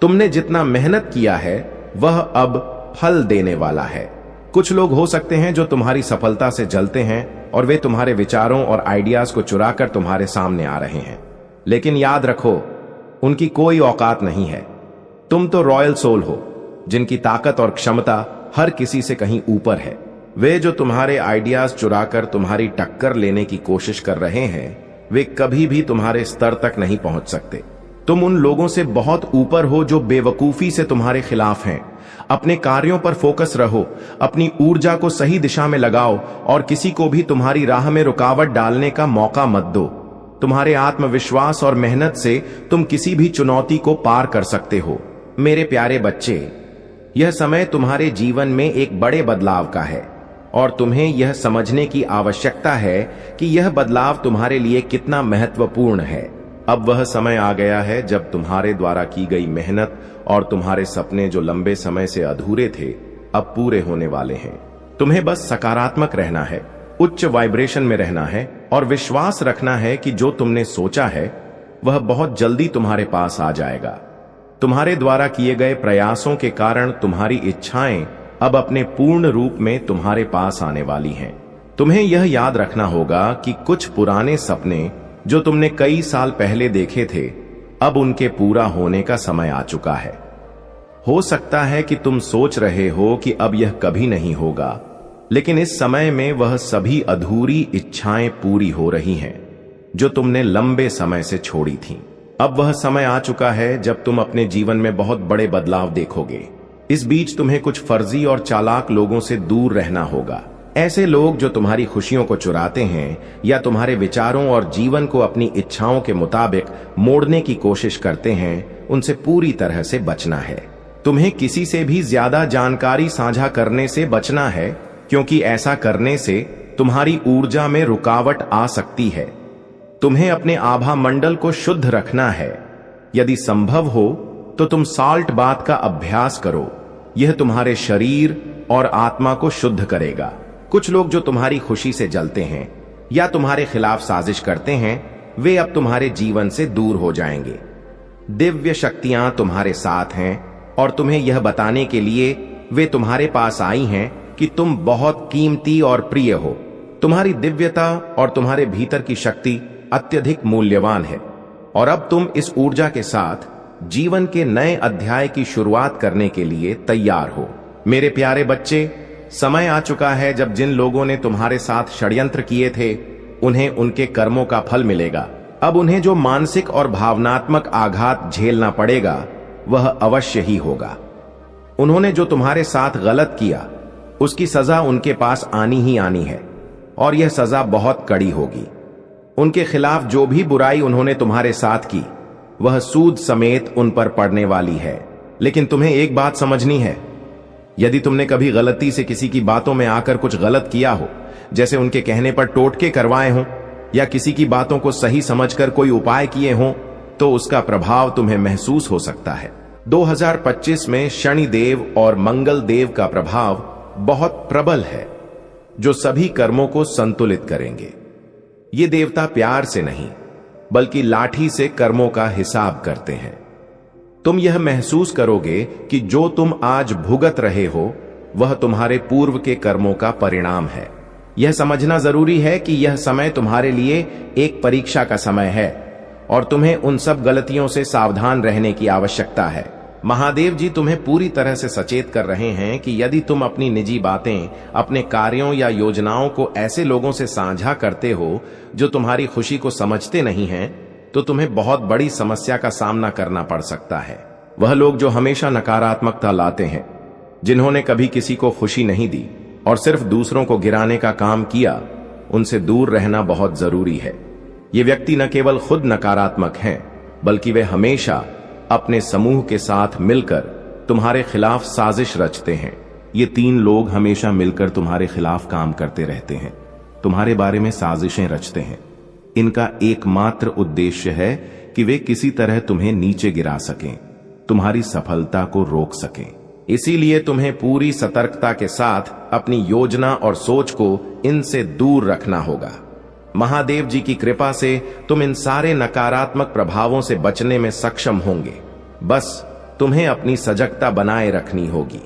तुमने जितना मेहनत किया है वह अब फल देने वाला है। कुछ लोग हो सकते हैं जो तुम्हारी सफलता से जलते हैं और वे तुम्हारे विचारों और आइडियाज को चुराकर तुम्हारे सामने आ रहे हैं, लेकिन याद रखो, उनकी कोई औकात नहीं है। तुम तो रॉयल सोल हो, जिनकी ताकत और क्षमता हर किसी से कहीं ऊपर है। वे जो तुम्हारे आइडियाज चुराकर तुम्हारी टक्कर लेने की कोशिश कर रहे हैं, वे कभी भी तुम्हारे स्तर तक नहीं पहुंच सकते। तुम उन लोगों से बहुत ऊपर हो जो बेवकूफी से तुम्हारे खिलाफ हैं। अपने कार्यों पर फोकस रहो, अपनी ऊर्जा को सही दिशा में लगाओ और किसी को भी तुम्हारी राह में रुकावट डालने का मौका मत दो। तुम्हारे आत्मविश्वास और मेहनत से तुम किसी भी चुनौती को पार कर सकते हो। मेरे प्यारे बच्चे, यह समय तुम्हारे जीवन में एक बड़े बदलाव का है और तुम्हें यह समझने की आवश्यकता है कि यह बदलाव तुम्हारे लिए कितना महत्वपूर्ण है। अब वह समय आ गया है जब तुम्हारे द्वारा की गई मेहनत और तुम्हारे सपने जो लंबे समय से अधूरे थे, अब पूरे होने वाले हैं। तुम्हें बस सकारात्मक रहना है, उच्च वाइब्रेशन में रहना है और विश्वास रखना है कि जो तुमने सोचा है वह बहुत जल्दी तुम्हारे पास आ जाएगा। तुम्हारे द्वारा किए गए प्रयासों के कारण तुम्हारी इच्छाएं अब अपने पूर्ण रूप में तुम्हारे पास आने वाली हैं। तुम्हें यह याद रखना होगा कि कुछ पुराने सपने जो तुमने कई साल पहले देखे थे, अब उनके पूरा होने का समय आ चुका है। हो सकता है कि तुम सोच रहे हो कि अब यह कभी नहीं होगा, लेकिन इस समय में वह सभी अधूरी इच्छाएं पूरी हो रही हैं जो तुमने लंबे समय से छोड़ी थीं। अब वह समय आ चुका है जब तुम अपने जीवन में बहुत बड़े बदलाव देखोगे। इस बीच तुम्हें कुछ फर्जी और चालाक लोगों से दूर रहना होगा। ऐसे लोग जो तुम्हारी खुशियों को चुराते हैं या तुम्हारे विचारों और जीवन को अपनी इच्छाओं के मुताबिक मोड़ने की कोशिश करते हैं, उनसे पूरी तरह से बचना है। तुम्हें किसी से भी ज्यादा जानकारी साझा करने से बचना है, क्योंकि ऐसा करने से तुम्हारी ऊर्जा में रुकावट आ सकती है। तुम्हें अपने आभा मंडल को शुद्ध रखना है। यदि संभव हो तो तुम साल्ट बाथ का अभ्यास करो। यह तुम्हारे शरीर और आत्मा को शुद्ध करेगा। कुछ लोग जो तुम्हारी खुशी से जलते हैं या तुम्हारे खिलाफ साजिश करते हैं, वे अब तुम्हारे जीवन से दूर हो जाएंगे। दिव्य शक्तियां तुम्हारे साथ हैं और तुम्हें यह बताने के लिए वे तुम्हारे पास आई हैं कि तुम बहुत कीमती और प्रिय हो। तुम्हारी दिव्यता और तुम्हारे भीतर की शक्ति अत्यधिक मूल्यवान है और अब तुम इस ऊर्जा के साथ जीवन के नए अध्याय की शुरुआत करने के लिए तैयार हो। मेरे प्यारे बच्चे, समय आ चुका है जब जिन लोगों ने तुम्हारे साथ षड्यंत्र किए थे, उन्हें उनके कर्मों का फल मिलेगा। अब उन्हें जो मानसिक और भावनात्मक आघात झेलना पड़ेगा, वह अवश्य ही होगा। उन्होंने जो तुम्हारे साथ गलत किया, उसकी सजा उनके पास आनी ही आनी है और यह सजा बहुत कड़ी होगी। उनके खिलाफ जो भी बुराई उन्होंने तुम्हारे साथ की, वह सूद समेत उन पर पड़ने वाली है। लेकिन तुम्हें एक बात समझनी है, यदि तुमने कभी गलती से किसी की बातों में आकर कुछ गलत किया हो, जैसे उनके कहने पर टोटके करवाए हों या किसी की बातों को सही समझकर कोई उपाय किए हों, तो उसका प्रभाव तुम्हें महसूस हो सकता है। 2025 में शनि देव और मंगल देव का प्रभाव बहुत प्रबल है। जो सभी कर्मों को संतुलित करेंगे। ये देवता प्यार से नहीं बल्कि लाठी से कर्मों का हिसाब करते हैं। तुम यह महसूस करोगे कि जो तुम आज भुगत रहे हो वह तुम्हारे पूर्व के कर्मों का परिणाम है। यह समझना जरूरी है कि यह समय तुम्हारे लिए एक परीक्षा का समय है और तुम्हें उन सब गलतियों से सावधान रहने की आवश्यकता है। महादेव जी तुम्हें पूरी तरह से सचेत कर रहे हैं कि यदि तुम अपनी निजी बातें, अपने कार्यों या योजनाओं को ऐसे लोगों से साझा करते हो जो तुम्हारी खुशी को समझते नहीं हैं, तो तुम्हें बहुत बड़ी समस्या का सामना करना पड़ सकता है। वह लोग जो हमेशा नकारात्मकता लाते हैं, जिन्होंने कभी किसी को खुशी नहीं दी और सिर्फ दूसरों को गिराने का काम किया, उनसे दूर रहना बहुत जरूरी है। ये व्यक्ति न केवल खुद नकारात्मक हैं, बल्कि वे हमेशा अपने समूह के साथ मिलकर तुम्हारे खिलाफ साजिश रचते हैं। ये 3 लोग हमेशा मिलकर तुम्हारे खिलाफ काम करते रहते हैं, तुम्हारे बारे में साजिशें रचते हैं। इनका एकमात्र उद्देश्य है कि वे किसी तरह तुम्हें नीचे गिरा सकें, तुम्हारी सफलता को रोक सकें। इसीलिए तुम्हें पूरी सतर्कता के साथ अपनी योजना और सोच को इनसे दूर रखना होगा। महादेव जी की कृपा से तुम इन सारे नकारात्मक प्रभावों से बचने में सक्षम होंगे। बस तुम्हें अपनी सजगता बनाए रखनी होगी।